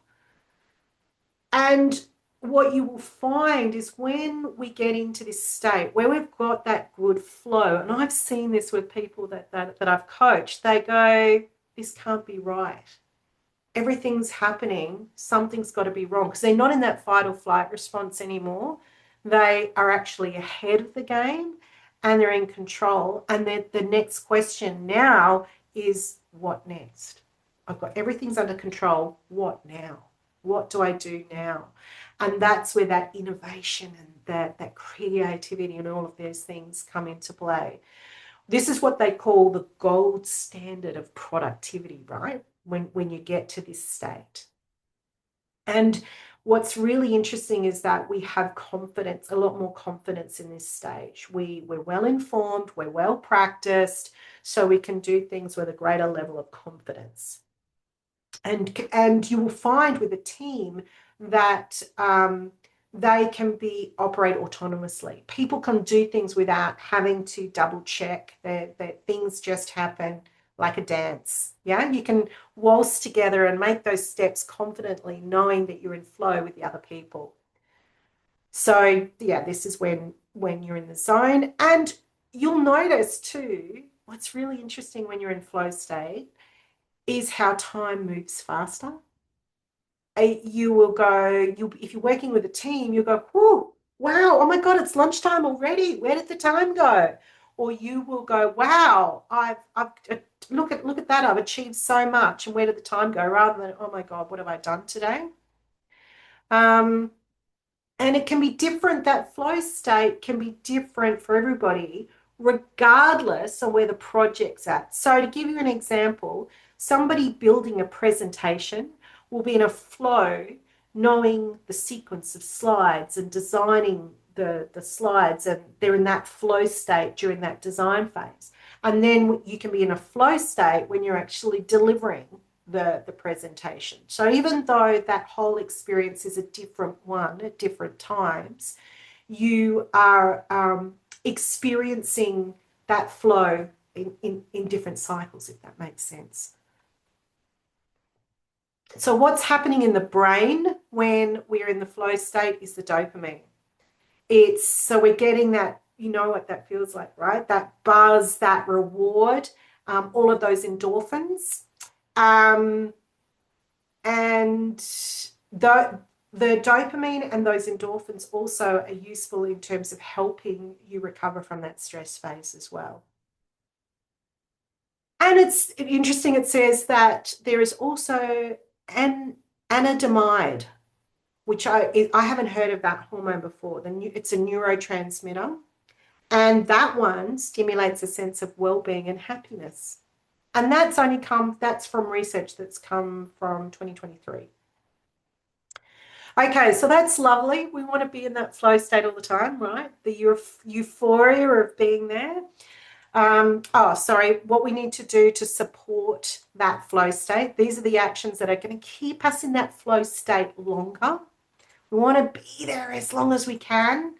And what you will find is when we get into this state where we've got that good flow, and I've seen this with people that I've coached, they go, this can't be right. everything's happening, something's got to be wrong because they're not in that fight or flight response anymore. They are actually ahead of the game and they're in control. And then the next question now is, what next? I've got everything's under control. What now? What do I do now? And that's where that innovation and that creativity and all of those things come into play. This is what they call the gold standard of productivity, right? When you get to this state. And what's really interesting is that we have confidence, a lot more confidence in this stage. We're well informed, we're well practiced, so we can do things with a greater level of confidence. And you will find with a team that they can operate autonomously. People can do things without having to double check. That things just happen like a dance. Yeah, you can waltz together and make those steps confidently, knowing that you're in flow with the other people. So yeah, this is when you're in the zone. And you'll notice too, what's really interesting when you're in flow state is how time moves faster. You will go, if you're working with a team, you'll go, whoa, wow, oh my God, it's lunchtime already. Where did the time go? Or you will go, wow, I've look at that, I've achieved so much, and where did the time go? Rather than, oh my God, what have I done today? And it can be different, that flow state can be different for everybody, regardless of where the project's at. So to give you an example, somebody building a presentation will be in a flow, knowing the sequence of slides and designing the slides, and they're in that flow state during that design phase. And then you can be in a flow state when you're actually delivering the presentation. So even though that whole experience is a different one at different times, you are experiencing that flow in different cycles, if that makes sense. So what's happening in the brain when we're in the flow state is the dopamine. So we're getting that, you know what that feels like, right? That buzz, that reward, all of those endorphins. And the dopamine and those endorphins also are useful in terms of helping you recover from that stress phase as well. And it's interesting, it says that there is also anandamide, which I haven't heard of that hormone before. It's a neurotransmitter, and that one stimulates a sense of well-being and happiness. And that's from research that's come from 2023. Okay, so that's lovely. We want to be in that flow state all the time, right? The euphoria of being there. What we need to do to support that flow state. These are the actions that are going to keep us in that flow state longer. We want to be there as long as we can.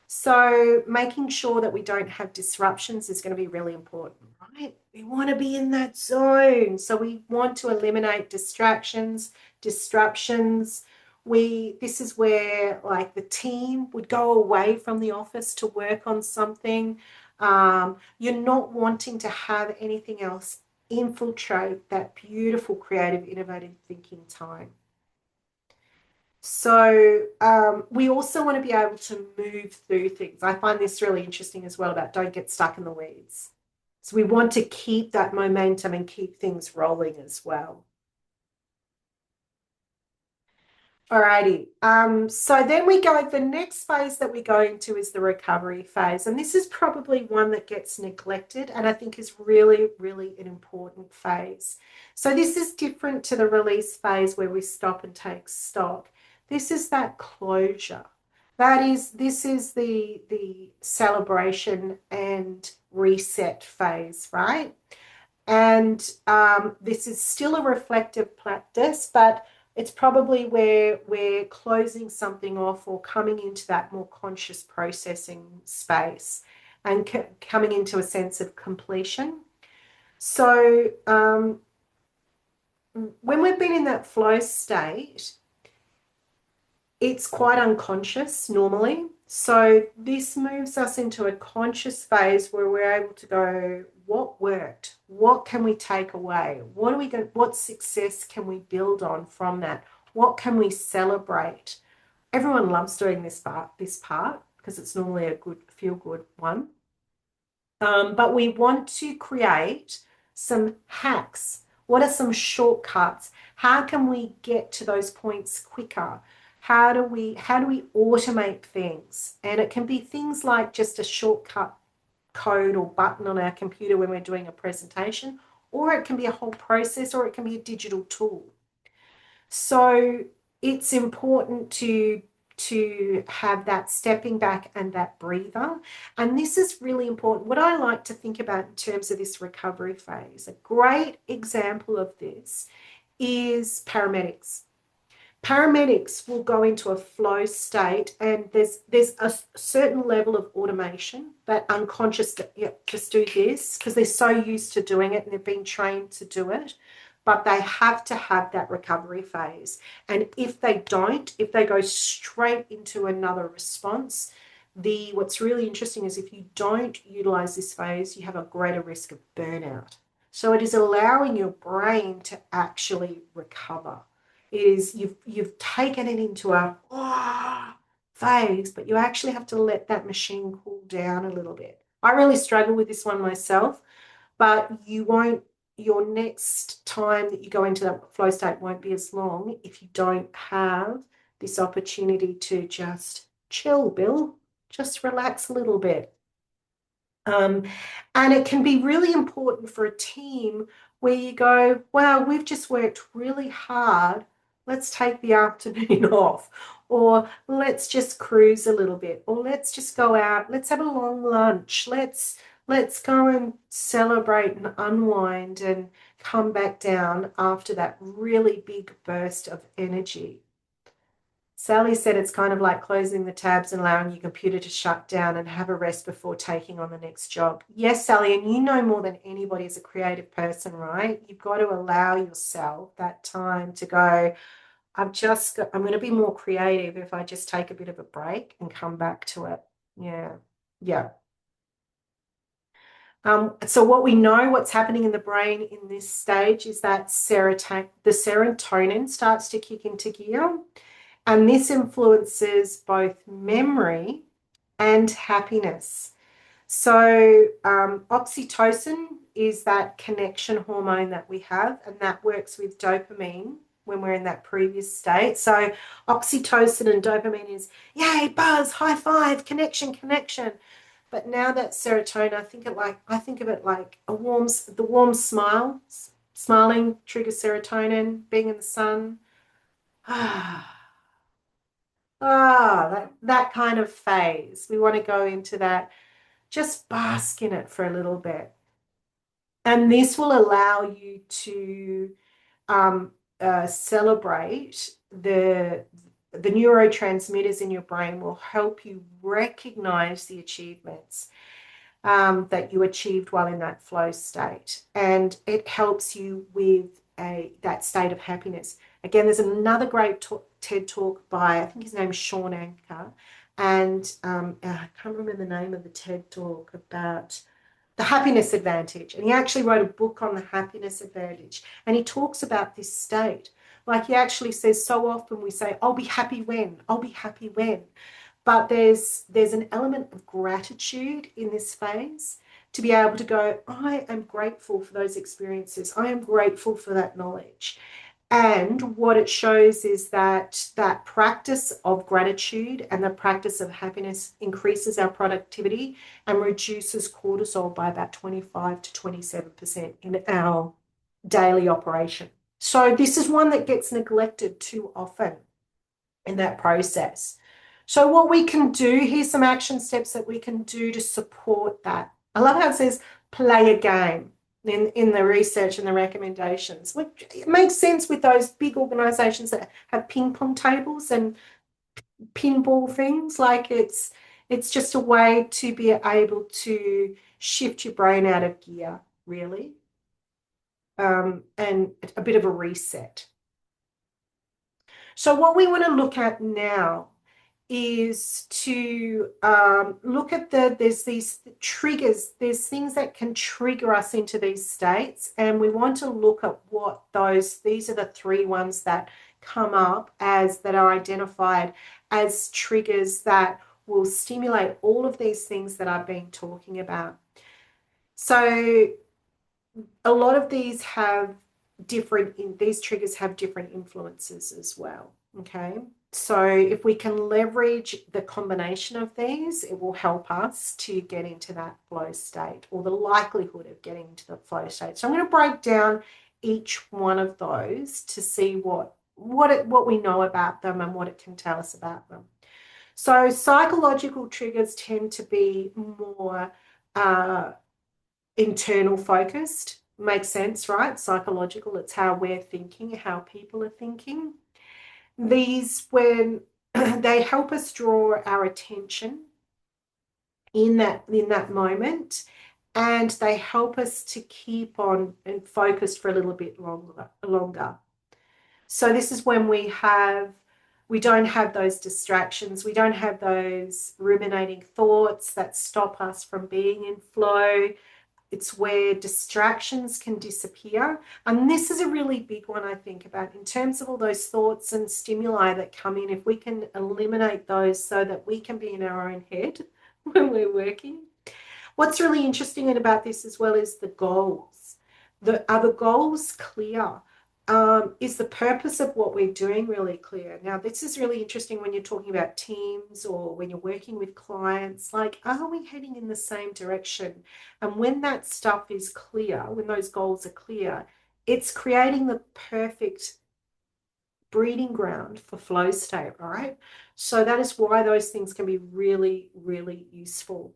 So making sure that we don't have disruptions is going to be really important, right? We want to be in that zone. So we want to eliminate distractions, disruptions. This is where like the team would go away from the office to work on something. You're not wanting to have anything else infiltrate that beautiful, creative, innovative thinking time. So we also want to be able to move through things. I find this really interesting as well about don't get stuck in the weeds. So we want to keep that momentum and keep things rolling as well. Alrighty. So then the next phase that we go into is the recovery phase. And this is probably one that gets neglected and I think is really, really an important phase. So this is different to the release phase where we stop and take stock. This is that closure. This is the celebration and reset phase, right? And this is still a reflective practice, but it's probably where we're closing something off or coming into that more conscious processing space and coming into a sense of completion. So when we've been in that flow state, it's quite unconscious normally. So this moves us into a conscious phase where we're able to go, what worked? What can we take away? What success can we build on from that? What can we celebrate? Everyone loves doing this part because it's normally a good feel good one. But we want to create some hacks. What are some shortcuts? How can we get to those points quicker? How do we automate things? And it can be things like just a shortcut code or button on our computer when we're doing a presentation, or it can be a whole process, or it can be a digital tool. So it's important to have that stepping back and that breather. And this is really important. What I like to think about in terms of this recovery phase, a great example of this is paramedics. Paramedics will go into a flow state, and there's a certain level of automation, that unconscious, yeah, just do this, because they're so used to doing it and they've been trained to do it. But they have to have that recovery phase. And if they don't, if they go straight into another response, what's really interesting is if you don't utilize this phase, you have a greater risk of burnout. So it is allowing your brain to actually recover. It is you've taken it into a phase, but you actually have to let that machine cool down a little bit. I really struggle with this one myself, but your next time that you go into that flow state won't be as long if you don't have this opportunity to just chill, Bill. Just relax a little bit. Um, and it can be really important for a team where you go, wow, we've just worked really hard. Let's take the afternoon off, or let's just cruise a little bit, or let's just go out. Let's have a long lunch. Let's go and celebrate and unwind and come back down after that really big burst of energy. Sally said it's kind of like closing the tabs and allowing your computer to shut down and have a rest before taking on the next job. Yes, Sally, and you know more than anybody as a creative person, right? You've got to allow yourself that time to go, I'm going to be more creative if I just take a bit of a break and come back to it. Yeah. Yeah. So what we know, what's happening in the brain in this stage is that the serotonin starts to kick into gear. And this influences both memory and happiness. So, oxytocin is that connection hormone that we have, and that works with dopamine when we're in that previous state. So, oxytocin and dopamine is yay, buzz, high five, connection, connection. But now that serotonin, I think of it like the warm smile. Smiling triggers serotonin, being in the sun. That kind of phase. We want to go into that, just bask in it for a little bit. And this will allow you to celebrate the neurotransmitters in your brain will help you recognize the achievements that you achieved while in that flow state. And it helps you with that state of happiness. Again, there's another great TED talk by, I think his name is Sean Anker, and I can't remember the name of the TED talk about the happiness advantage. And he actually wrote a book on the happiness advantage. And he talks about this state. Like he actually says, so often we say, I'll be happy when, I'll be happy when. But there's an element of gratitude in this phase to be able to go, I am grateful for those experiences. I am grateful for that knowledge. And what it shows is that that practice of gratitude and the practice of happiness increases our productivity and reduces cortisol by about 25 to 27% in our daily operation. So this is one that gets neglected too often in that process. So what we can do, here's some action steps that we can do to support that. I love how it says play a game in the research and the recommendations, which it makes sense with those big organizations that have ping pong tables and pinball things. Like it's just a way to be able to shift your brain out of gear, really, and a bit of a reset. So what we want to look at now is to look at there's these triggers, there's things that can trigger us into these states, and we want to look at what these are the three ones that come up as that are identified as triggers that will stimulate all of these things that I've been talking about. So a lot of these triggers have different influences as well. Okay. So if we can leverage the combination of these, it will help us to get into that flow state, or the likelihood of getting into the flow state. So I'm going to break down each one of those to see what we know about them and what it can tell us about them. So psychological triggers tend to be more internal focused. Makes sense, right? Psychological, it's how we're thinking, how people are thinking. These, when they help us draw our attention in that moment, and they help us to keep on and focused for a little bit longer. So this is when we don't have those distractions, we don't have those ruminating thoughts that stop us from being in flow. It's where distractions can disappear. And this is a really big one, I think, about in terms of all those thoughts and stimuli that come in. If we can eliminate those so that we can be in our own head when we're working. What's really interesting about this as well is the goals. Are the goals clear? Is the purpose of what we're doing really clear? Now, this is really interesting when you're talking about teams or when you're working with clients. Like, are we heading in the same direction? And when that stuff is clear, when those goals are clear, it's creating the perfect breeding ground for flow state, right? So that is why those things can be really, really useful.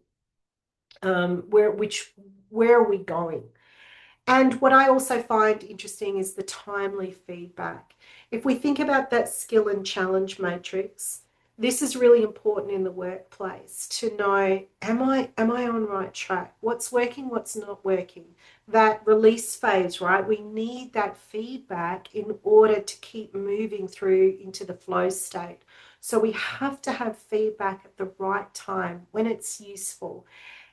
Where are we going? And what I also find interesting is the timely feedback. If we think about that skill and challenge matrix, this is really important in the workplace to know, am I on right track? What's working, what's not working? That release phase, right? We need that feedback in order to keep moving through into the flow state. So we have to have feedback at the right time when it's useful.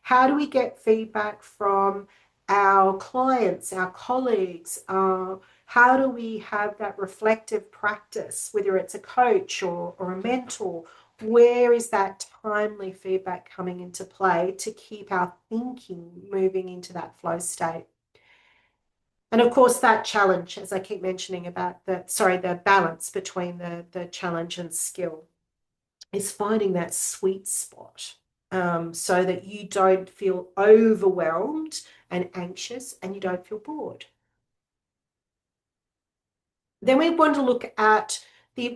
How do we get feedback from our clients, our colleagues? How do we have that reflective practice, whether it's a coach or a mentor? Where is that timely feedback coming into play to keep our thinking moving into that flow state? And of course, that challenge, as I keep mentioning about the balance between the challenge and skill, is finding that sweet spot, so that you don't feel overwhelmed and anxious and you don't feel bored. Then we want to look at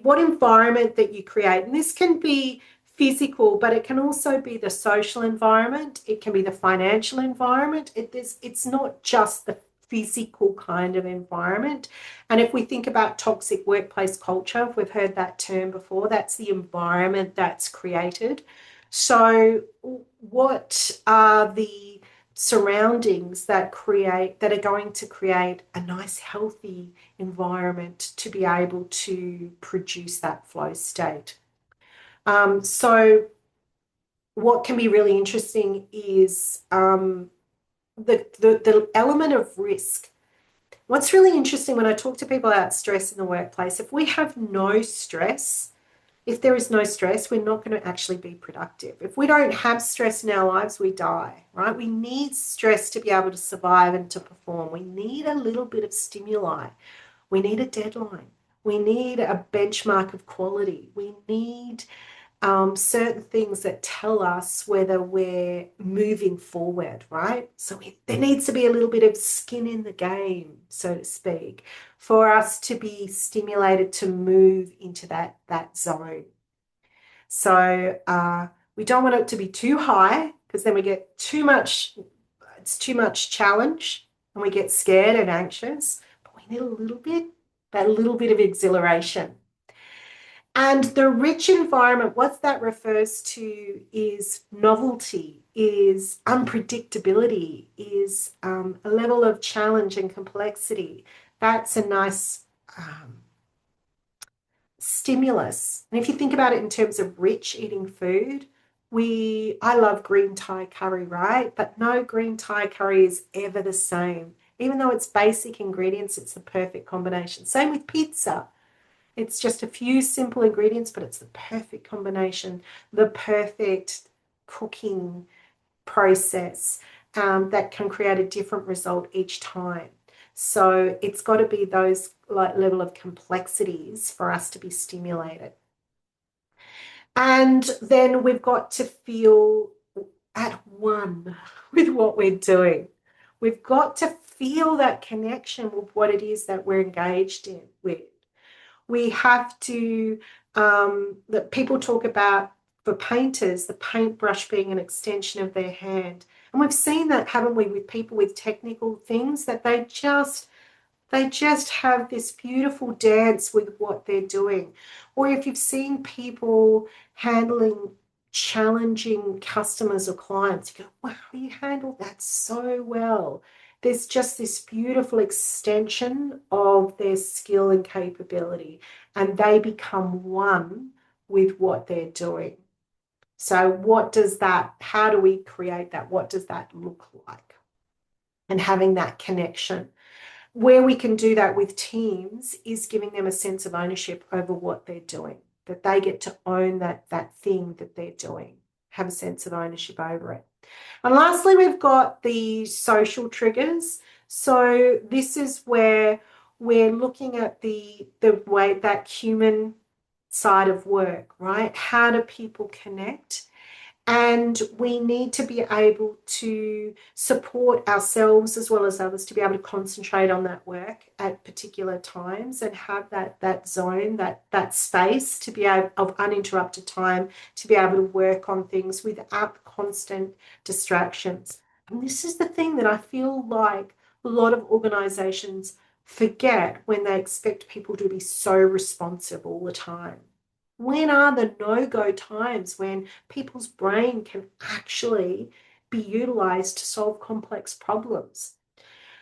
what environment that you create. And this can be physical, but it can also be the social environment. It can be the financial environment. It's not just the physical kind of environment. And if we think about toxic workplace culture, we've heard that term before, that's the environment that's created. So what are the surroundings that are going to create a nice, healthy environment to be able to produce that flow state? So what can be really interesting is the element of risk. What's really interesting when I talk to people about stress in the workplace, if we have no stress, if there is no stress, we're not going to actually be productive. If we don't have stress in our lives, we die, right? We need stress to be able to survive and to perform. We need a little bit of stimuli. We need a deadline. We need a benchmark of quality. We need certain things that tell us whether we're moving forward, right? So there needs to be a little bit of skin in the game, so to speak, for us to be stimulated to move into that zone. So we don't want it to be too high, because then we get it's too much challenge and we get scared and anxious, but we need that little bit of exhilaration. And the rich environment, what that refers to is novelty, is unpredictability, is a level of challenge and complexity. That's a nice stimulus. And if you think about it in terms of rich eating food, I love green Thai curry, right? But no green Thai curry is ever the same. Even though it's basic ingredients, it's the perfect combination. Same with pizza. It's just a few simple ingredients, but it's the perfect combination, the perfect cooking process that can create a different result each time. So it's got to be those like level of complexities for us to be stimulated. And then we've got to feel at one with what we're doing. We've got to feel that connection with what it is that we're engaged in with. We have to, that people talk about for painters, the paintbrush being an extension of their hand. And we've seen that, haven't we, with people with technical things that they just have this beautiful dance with what they're doing. Or if you've seen people handling challenging customers or clients, you go, wow, you handled that so well. There's just this beautiful extension of their skill and capability, and they become one with what they're doing. So, how do we create that? What does that look like? And having that connection. Where we can do that with teams is giving them a sense of ownership over what they're doing, that they get to own that thing that they're doing, have a sense of ownership over it. And lastly, we've got the social triggers. So this is where we're looking at the way that human side of work, right? How do people connect? And we need to be able to support ourselves as well as others to be able to concentrate on that work at particular times and have that zone, that space to be able of uninterrupted time to be able to work on things without constant distractions. And this is the thing that I feel like a lot of organizations forget when they expect people to be so responsive all the time. When are the no-go times when people's brain can actually be utilized to solve complex problems?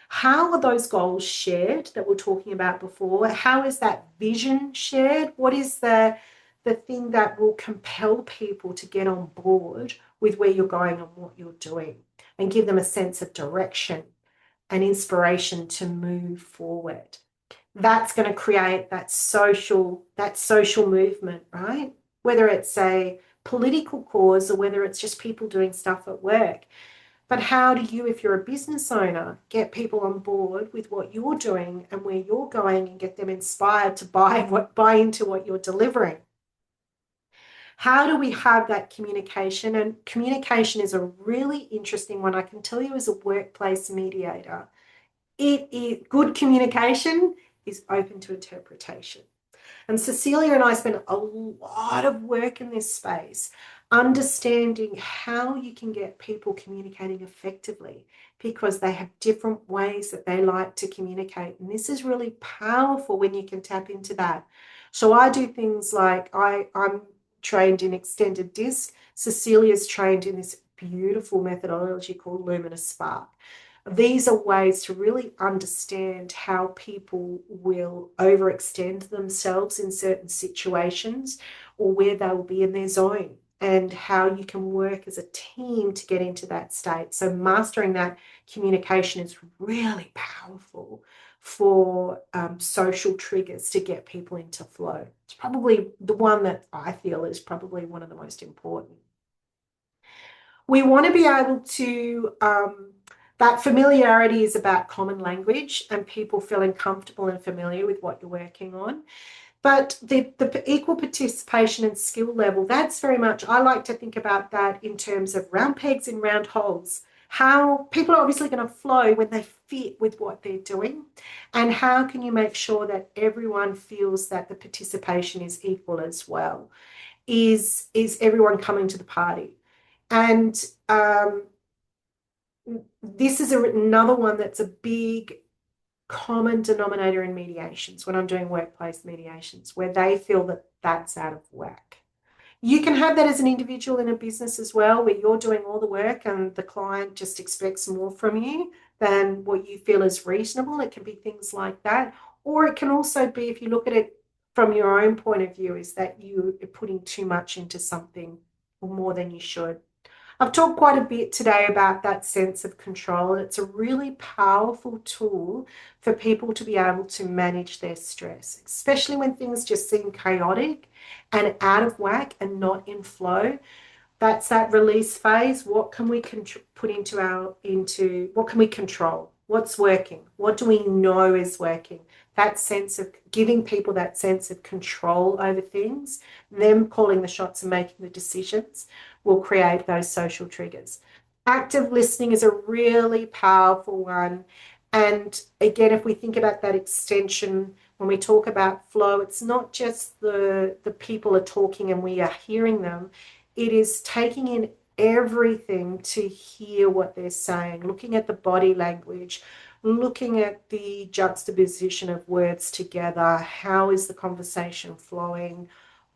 How are those goals shared that we're talking about before? How is that vision shared? What is the thing that will compel people to get on board with where you're going and what you're doing and give them a sense of direction and inspiration to move forward? That's going to create that social movement, right? Whether it's a political cause or whether it's just people doing stuff at work. But how do you, if you're a business owner, get people on board with what you're doing and where you're going and get them inspired to buy into what you're delivering? How do we have that communication? And communication is a really interesting one. I can tell you as a workplace mediator, good communication is open to interpretation. And Cecilia and I spent a lot of work in this space, understanding how you can get people communicating effectively because they have different ways that they like to communicate. And this is really powerful when you can tap into that. So I do things like I'm trained in extended disc. Cecilia's trained in this beautiful methodology called Luminous Spark. These are ways to really understand how people will overextend themselves in certain situations or where they will be in their zone and how you can work as a team to get into that state. So mastering that communication is really powerful for social triggers to get people into flow. It's probably the one that I feel is probably one of the most important. We want to be able to that familiarity is about common language and people feeling comfortable and familiar with what you're working on. But the equal participation and skill level, that's very much, I like to think about that in terms of round pegs in round holes. How people are obviously going to flow when they fit with what they're doing. And how can you make sure that everyone feels that the participation is equal as well? Is everyone coming to the party? And this is another one that's a big common denominator in mediations when I'm doing workplace mediations, where they feel that that's out of whack. You can have that as an individual in a business as well, where you're doing all the work and the client just expects more from you than what you feel is reasonable. It can be things like that. Or it can also be, if you look at it from your own point of view is that you are putting too much into something or more than you should. I've talked quite a bit today about that sense of control. It's a really powerful tool for people to be able to manage their stress, especially when things just seem chaotic and out of whack and not in flow. That's that release phase. What can we put into what can we control? What's working? What do we know is working? That sense of giving people that sense of control over things, them calling the shots and making the decisions will create those social triggers. Active listening is a really powerful one. And again, if we think about that extension, when we talk about flow, it's not just the people are talking and we are hearing them. It is taking in everything to hear what they're saying, looking at the body language, looking at the juxtaposition of words together. How is the conversation flowing?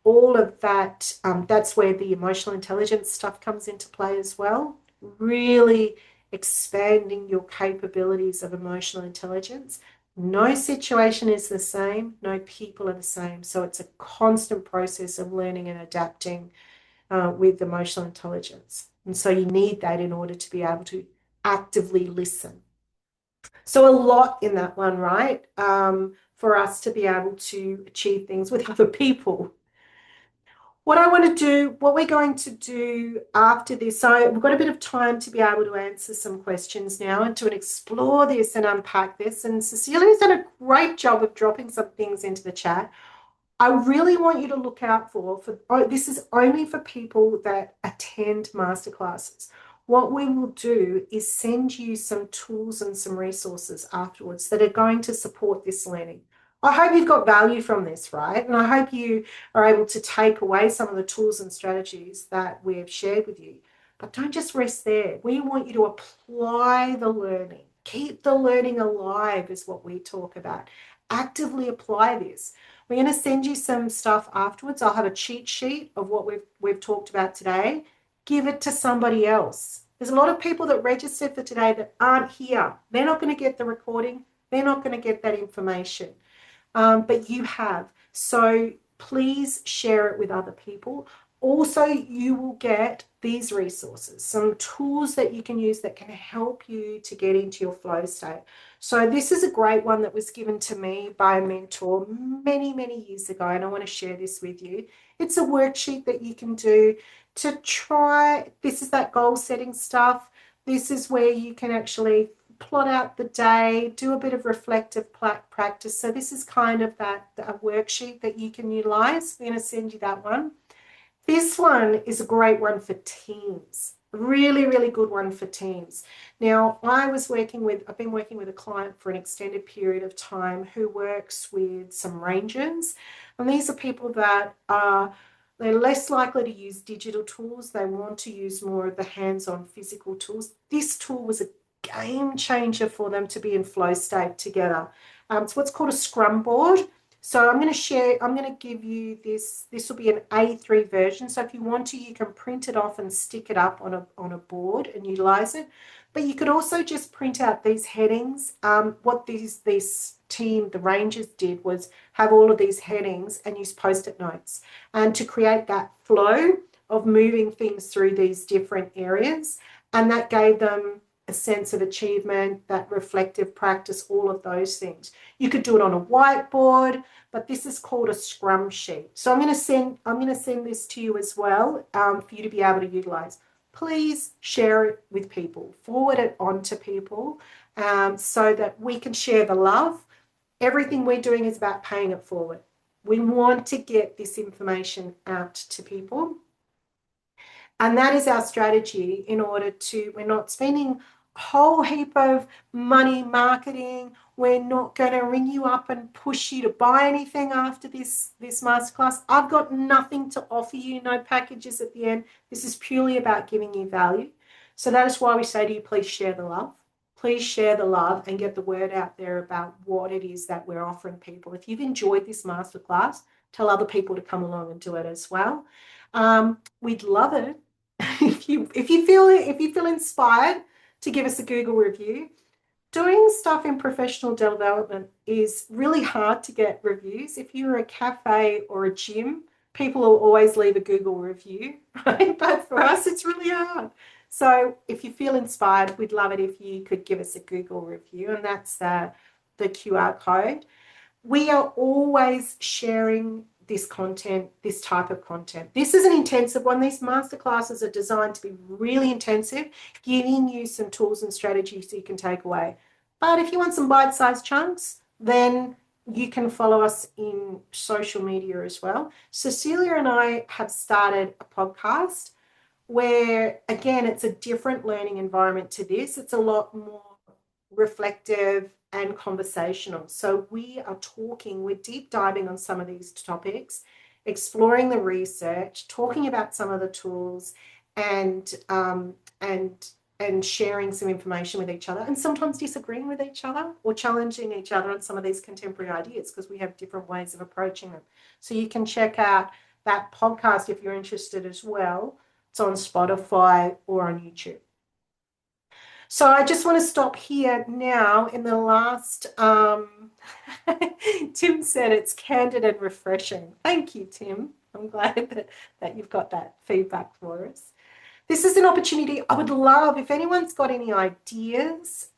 All of that, that's where the emotional intelligence stuff comes into play as well. Really expanding your capabilities of emotional intelligence. No situation is the same, no people are the same. So it's a constant process of learning and adapting with emotional intelligence. And so you need that in order to be able to actively listen. So a lot in that one, right? For us to be able to achieve things with other people. What we're going to do after this, so we've got a bit of time to be able to answer some questions now and to explore this and unpack this. And Cecilia's done a great job of dropping some things into the chat. I really want you to look out this is only for people that attend masterclasses. What we will do is send you some tools and some resources afterwards that are going to support this learning. I hope you've got value from this, right? And I hope you are able to take away some of the tools and strategies that we've shared with you. But don't just rest there. We want you to apply the learning. Keep the learning alive is what we talk about. Actively apply this. We're going to send you some stuff afterwards. I'll have a cheat sheet of what we've talked about today. Give it to somebody else. There's a lot of people that registered for today that aren't here. They're not going to get the recording. They're not going to get that information. But you have. So please share it with other people. Also, you will get these resources, some tools that you can use that can help you to get into your flow state. So this is a great one that was given to me by a mentor many, many years ago, and I want to share this with you. It's a worksheet that you can do to try. This is that goal setting stuff. This is where you can actually plot out the day, do a bit of reflective practice. So this is kind of a worksheet that you can utilize. I'm going to send you that one. This one is a great one for teams. Really, really good one for teams. Now, I've been working with a client for an extended period of time who works with some rangers. And these are people that they're less likely to use digital tools. They want to use more of the hands-on physical tools. This tool was a game changer for them to be in flow state together. It's what's called a scrum board. So I'm going to give you this. This will be an A3 version. So if you want to, you can print it off and stick it up on a board and utilize it. But you could also just print out these headings. What this team, the Rangers, did was have all of these headings and use Post-it notes and to create that flow of moving things through these different areas. And that gave them a sense of achievement, that reflective practice, all of those things. You could do it on a whiteboard, but this is called a scrum sheet. So I'm going to send this to you as well for you to be able to utilize. Please share it with people, forward it on to people so that we can share the love. Everything we're doing is about paying it forward. We want to get this information out to people. And that is our strategy in order to, we're not spending a whole heap of money marketing. We're not going to ring you up and push you to buy anything after this masterclass. I've got nothing to offer you, no packages at the end. This is purely about giving you value. So that is why we say to you, please share the love. Please share the love and get the word out there about what it is that we're offering people. If you've enjoyed this masterclass, tell other people to come along and do it as well. We'd love it if you feel inspired to give us a Google review. Doing stuff in professional development is really hard to get reviews. If you're a cafe or a gym, people will always leave a Google review, right? But for us, it's really hard. So if you feel inspired, we'd love it if you could give us a Google review, and that's the QR code. We are always sharing this content, this type of content. This is an intensive one. These masterclasses are designed to be really intensive, giving you some tools and strategies you can take away. But if you want some bite-sized chunks, then you can follow us in social media as well. Cecilia and I have started a podcast where, again, it's a different learning environment to this. It's a lot more reflective and conversational. So we are talking, we're deep diving on some of these topics, exploring the research, talking about some of the tools, and and sharing some information with each other, and sometimes disagreeing with each other or challenging each other on some of these contemporary ideas because we have different ways of approaching them. So you can check out that podcast if you're interested as well. It's on Spotify or on YouTube. So I just want to stop here now in the last, Tim said it's candid and refreshing. Thank you, Tim. I'm glad that you've got that feedback for us. This is an opportunity I would love if anyone's got any ideas,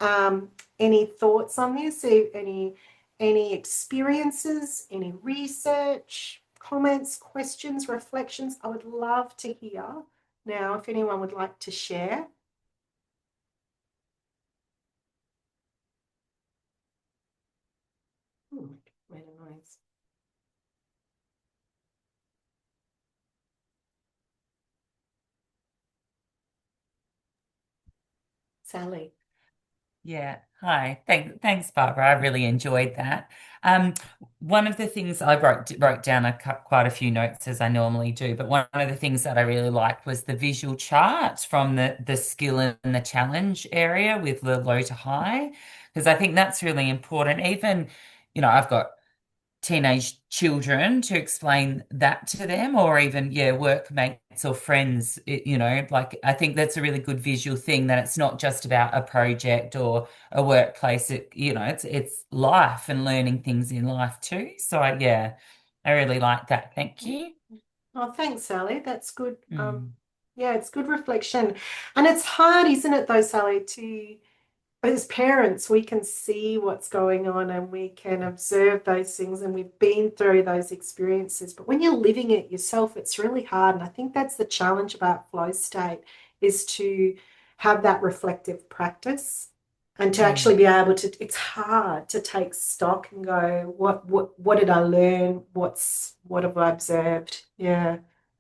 any thoughts on this, any experiences, any research, comments, questions, reflections. I would love to hear now if anyone would like to share. Made a noise. Sally. Yeah. Hi. Thanks, Barbara. I really enjoyed that. Um, One of the things I wrote down quite a few notes as I normally do, but one of the things that I really liked was the visual chart from the skill and the challenge area with the low to high, because I think that's really important. Even, I've got teenage children to explain that to them, or even workmates or friends. Like, I think that's a really good visual thing, that it's not just about a project or a workplace. It's life and learning things in life too. So I really like that. Thank you. Oh, thanks, Sally. That's good. Mm, Yeah, it's good reflection. And it's hard, isn't it, though, Sally, to as parents, we can see what's going on and we can observe those things, and we've been through those experiences. But when you're living it yourself, it's really hard. And I think that's the challenge about flow state, is to have that reflective practice and to actually mm. be able to, it's hard to take stock and go, what did I learn? What have I observed? Yeah.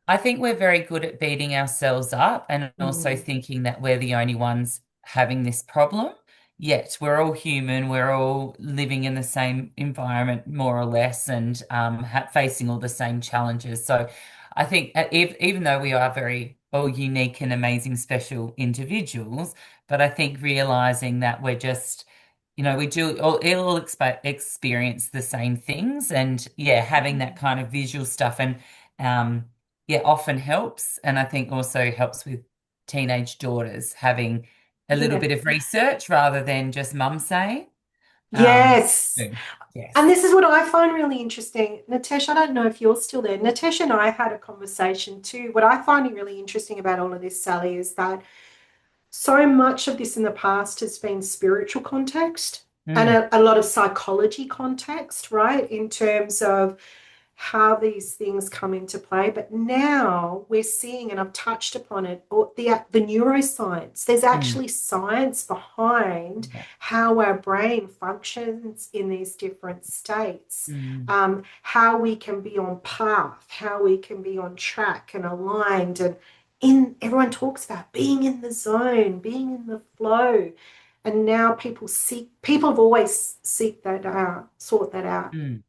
I think we're very good at beating ourselves up and also Mm. thinking that we're the only ones having this problem. Yet we're all human, we're all living in the same environment, more or less, and facing all the same challenges. So I think even though we are very all unique and amazing, special individuals, but I think realizing that we're just, we do all experience the same things, and having that kind of visual stuff and um, often helps. And I think also helps with teenage daughters having a little Yeah. bit of research rather than just mum saying. Yes. So, And yes. this is what I find really interesting. Natesh, I don't know if you're still there. Natesh and I had a conversation too. What I find really interesting about all of this, Sally, is that so much of this in the past has been spiritual context and Mm, a lot of psychology context, right? In terms of how these things come into play. But now we're seeing, and I've touched upon it, the neuroscience. There's mm, actually science behind yeah, how our brain functions in these different states, mm, how we can be on path, how we can be on track and aligned. And in everyone talks about being in the zone, being in the flow. And now people have always sought that out, mm,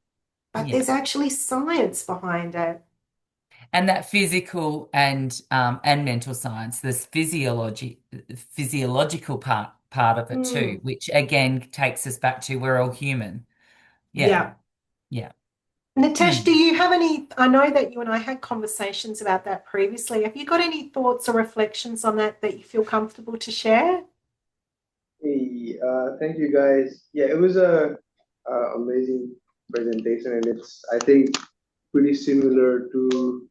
but yeah. there's actually science behind it. And that physical and mental science, this physiological part of it too, Mm, which again takes us back to we're all human. Yeah, yeah. yeah. Nitesh, do Mm. you have any? I know that you and I had conversations about that previously. Have you got any thoughts or reflections on that that you feel comfortable to share? Thank you guys. Yeah, it was a amazing presentation, and it's I think pretty similar to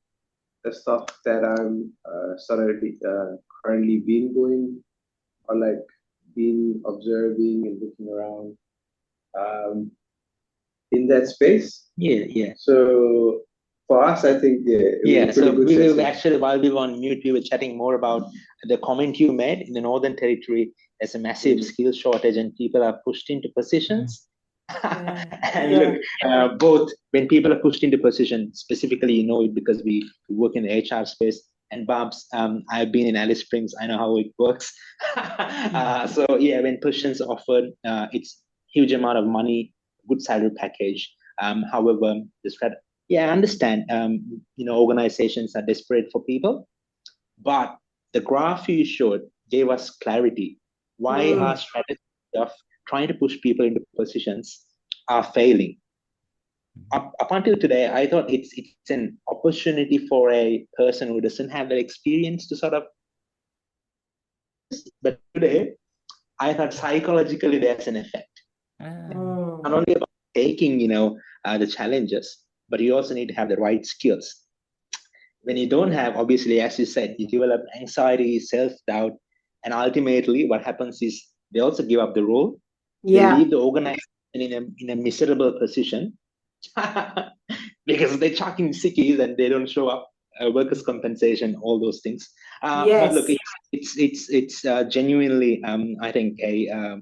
the stuff that I'm currently been going or like been observing and looking around um, in that space. Yeah. So for us, I think it was a Yeah, so pretty good we were session. actually, while we were on mute, we were chatting more about the comment you made in the Northern Territory. There's a massive skill shortage and people are pushed into positions. And Yeah. look, both when people are pushed into position, specifically, you know it because we work in the HR space. And Babs, I've been in Alice Springs. I know how it works. So yeah, when positions are offered, it's huge amount of money, good salary package. However, yeah, I understand. Organizations are desperate for people, but the graph you showed gave us clarity. Why our strategy of trying to push people into positions are failing? Up until today, I thought it's an opportunity for a person who doesn't have that experience to sort of. But today, I thought psychologically there's an effect. Not only about taking, the challenges, but you also need to have the right skills. When you don't have, obviously, as you said, you develop anxiety, self-doubt, and ultimately what happens is they also give up the role. They leave the organization in a miserable position because they're chucking sickies and they don't show up, workers' compensation, all those things. But look, it's genuinely, I think, a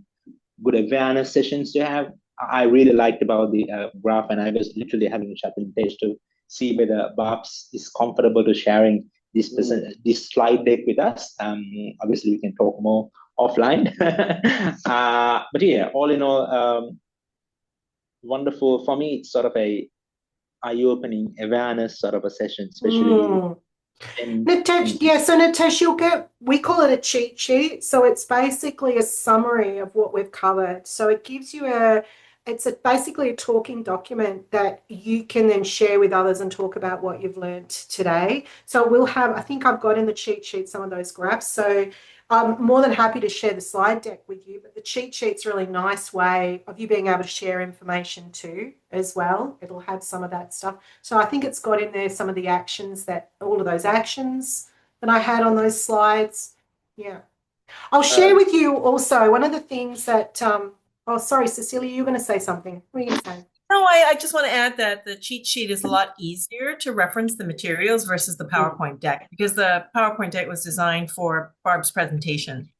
good awareness sessions to have. I really liked about the graph, and I was literally having a chat with Tej to see whether Babs is comfortable to sharing this slide deck with us. Obviously, we can talk more offline. But yeah, all in all, wonderful for me. It's sort of a eye-opening awareness sort of a session, especially. Nitesh, so Nitesh, we call it a cheat sheet. So it's basically a summary of what we've covered. So it gives you basically a talking document that you can then share with others and talk about what you've learned today. So I think I've got in the cheat sheet some of those graphs. So I'm more than happy to share the slide deck with you, but the cheat sheet's a really nice way of you being able to share information too as well. It'll have some of that stuff. So I think it's got in there some of the all of those actions that I had on those slides. Yeah. I'll share with you also one of the things that, sorry, Cecilia, you were going to say something. What are you going to say? No, I just want to add that the cheat sheet is a lot easier to reference the materials versus the PowerPoint deck, because the PowerPoint deck was designed for Barb's presentation.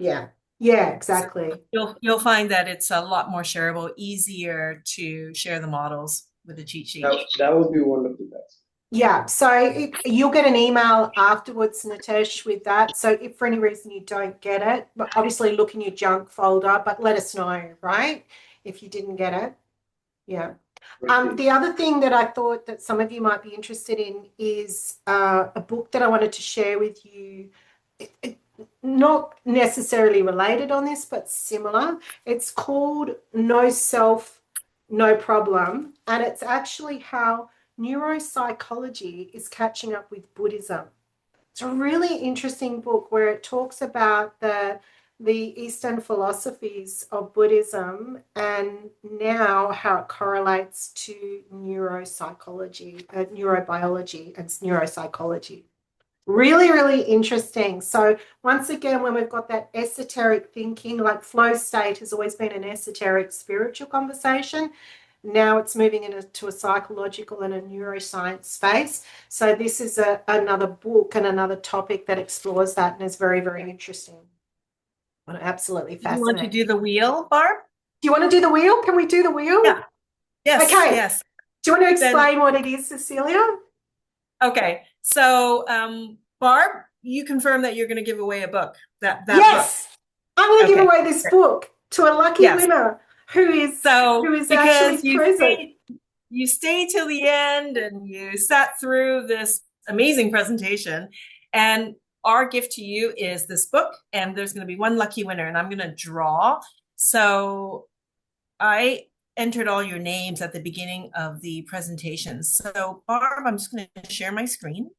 Yeah, exactly. So you'll find that it's a lot more shareable, easier to share the models with the cheat sheet. That would be wonderful. Yeah, so you'll get an email afterwards, Nitesh, with that. So if for any reason you don't get it, but obviously look in your junk folder, but let us know, right? If you didn't get it. Yeah. The other thing that I thought that some of you might be interested in is a book that I wanted to share with you. Not necessarily related on this, but similar. It's called No Self, No Problem. And it's actually how neuropsychology is catching up with Buddhism. It's a really interesting book where it talks about the Eastern philosophies of Buddhism and now how it correlates to neurobiology and neuropsychology. Really, really interesting. So once again, when we've got that esoteric thinking, like flow state has always been an esoteric spiritual conversation. Now it's moving into a psychological and a neuroscience space. So this is another book and another topic that explores that and is very, very interesting. Absolutely fascinating. You want to do the wheel, Barb? Do you want to do the wheel? Can we do the wheel? Yeah. Yes. Okay. Yes. Do you want to explain what it is, Cecilia? Okay. So, Barb, you confirm that you're going to give away a book. Yes. Book. I'm going to give away this book to a lucky winner who is actually present. You stay till the end and you sat through this amazing presentation, and our gift to you is this book, and there's going to be one lucky winner, and I'm going to draw. So I entered all your names at the beginning of the presentation. So Barb, I'm just going to share my screen.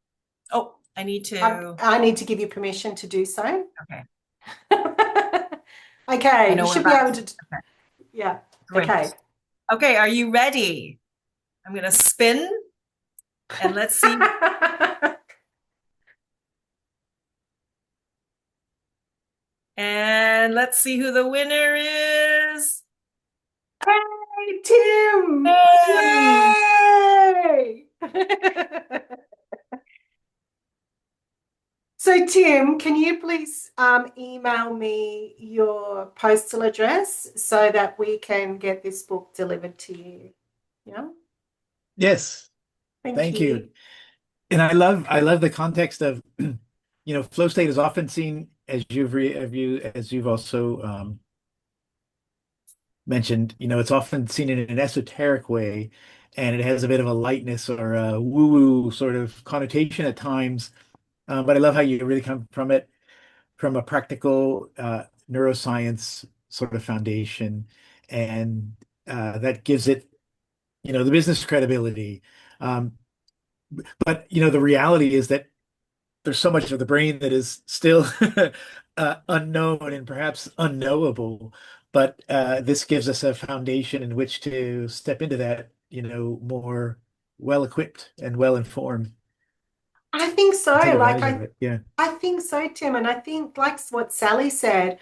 Oh, I need to give you permission to do so. Okay. Okay, I you know we're should be about able to. to. Okay, Yeah. great. Okay. Okay, are you ready? I'm going to spin and let's see. And let's see who the winner is. Hey, Tim! Yay! Yay! So, Tim, can you please email me your postal address so that we can get this book delivered to you? Yeah. Yes, Thank thank you. you. And I love the context of, flow state is often seen as you've also mentioned, it's often seen in an esoteric way, and it has a bit of a lightness or a woo-woo sort of connotation at times. But I love how you really come from it from a practical neuroscience sort of foundation, and that gives it, the business credibility. Um, but the reality is that there's so much of the brain that is still unknown and perhaps unknowable. But this gives us a foundation in which to step into that, more well equipped and well informed I think so. and take Like advantage of it. Yeah. I think so, Tim. And I think like what Sally said,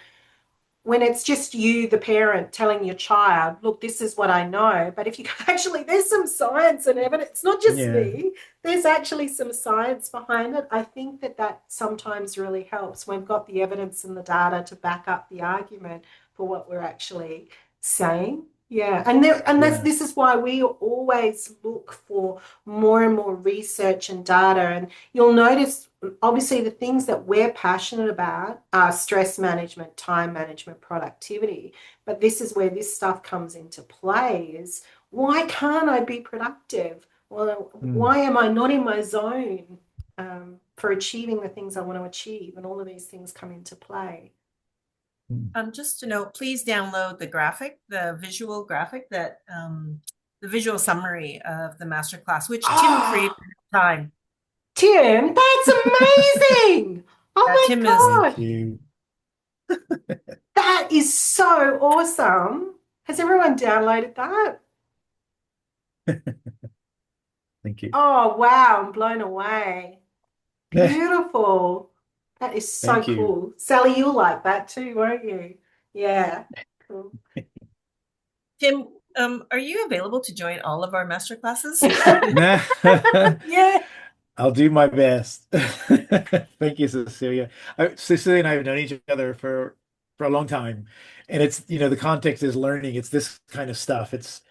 when it's just you, the parent, telling your child, look, this is what I know. But if you actually, there's some science and evidence, it's not just Yeah. me, there's actually some science behind it. I think that sometimes really helps. We've got the evidence and the data to back up the argument for what we're actually saying. Yeah. Yeah. This is why we always look for more and more research and data. And you'll notice obviously the things that we're passionate about are stress management, time management, productivity. But this is where this stuff comes into play is why can't I be productive? Well, Mm. why am I not in my zone for achieving the things I want to achieve? And all of these things come into play. Mm. Just to note, please download the graphic, the visual graphic the visual summary of the masterclass, which Tim created at the time. Tim, that's amazing. Oh Tim my is God. Thank you. That is so awesome. Has everyone downloaded that? Thank you. Oh, wow. I'm blown away. Beautiful. That is so Thank you. cool. Sally, you'll like that too, won't you? Yeah. Cool. Tim. Are you available to join all of our masterclasses? Yeah. I'll do my best. Thank you, Cecilia. Cecilia and I have known each other for a long time, and it's the context is learning. It's this kind of stuff. It's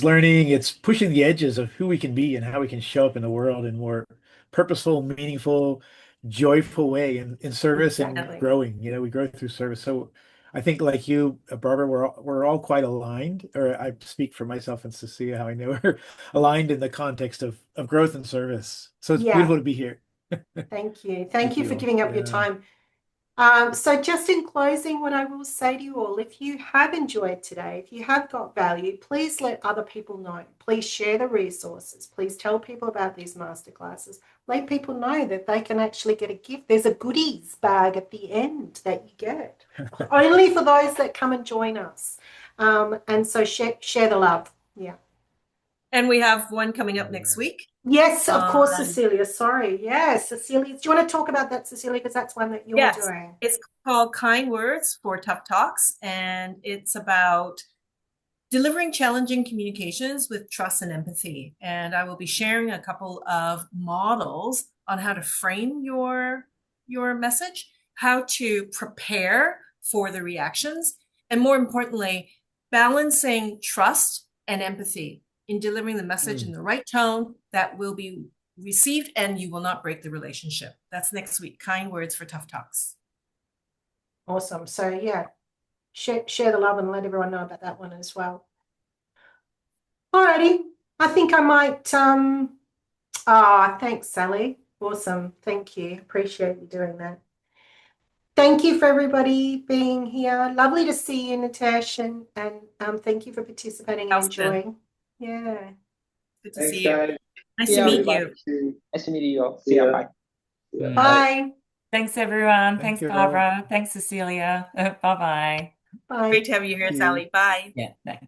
learning. It's pushing the edges of who we can be and how we can show up in the world in more purposeful, meaningful, joyful way in service and Exactly. growing. We grow through service. So I think like you, Barbara, we're all quite aligned, or I speak for myself and Cecilia, how I know her aligned in the context of growth and service. So it's Yeah. beautiful to be here. Thank you. Thank Thank you you for all. giving up your Yeah. time. So just in closing, what I will say to you all, if you have enjoyed today, if you have got value, please let other people know. Please share the resources. Please tell people about these masterclasses. Let people know that they can actually get a gift. There's a goodies bag at the end that you get, only for those that come and join us. And so share the love. Yeah. And we have one coming up next week. Yes, of course, Cecilia. Sorry. Yes, Cecilia. Do you want to talk about that, Cecilia? Because that's one that you're Yes, doing. it's called Kind Words for Tough Talks, and it's about delivering challenging communications with trust and empathy. And I will be sharing a couple of models on how to frame your message, how to prepare for the reactions, and more importantly, balancing trust and empathy in delivering the message in the right tone that will be received and you will not break the relationship. That's next week. Kind Words for Tough Talks. Awesome. So yeah, share the love and let everyone know about that one as well. Alrighty. I think I might thanks, Sally. Awesome. Thank you. Appreciate you doing that. Thank you for everybody being here. Lovely to see you, Natesh, and thank you for participating and Elston. enjoying. Yeah. Good to Thanks, see you. guys. Nice Yeah, to meet everybody. you. Nice to meet you all. See See ya. ya. Bye. Yeah. Bye. Thanks, everyone. Thank Thanks, you all. Barbara. Thanks, Cecilia. Bye-bye. Bye. Great to have you here, See you. Sally. Bye. Yeah, thanks.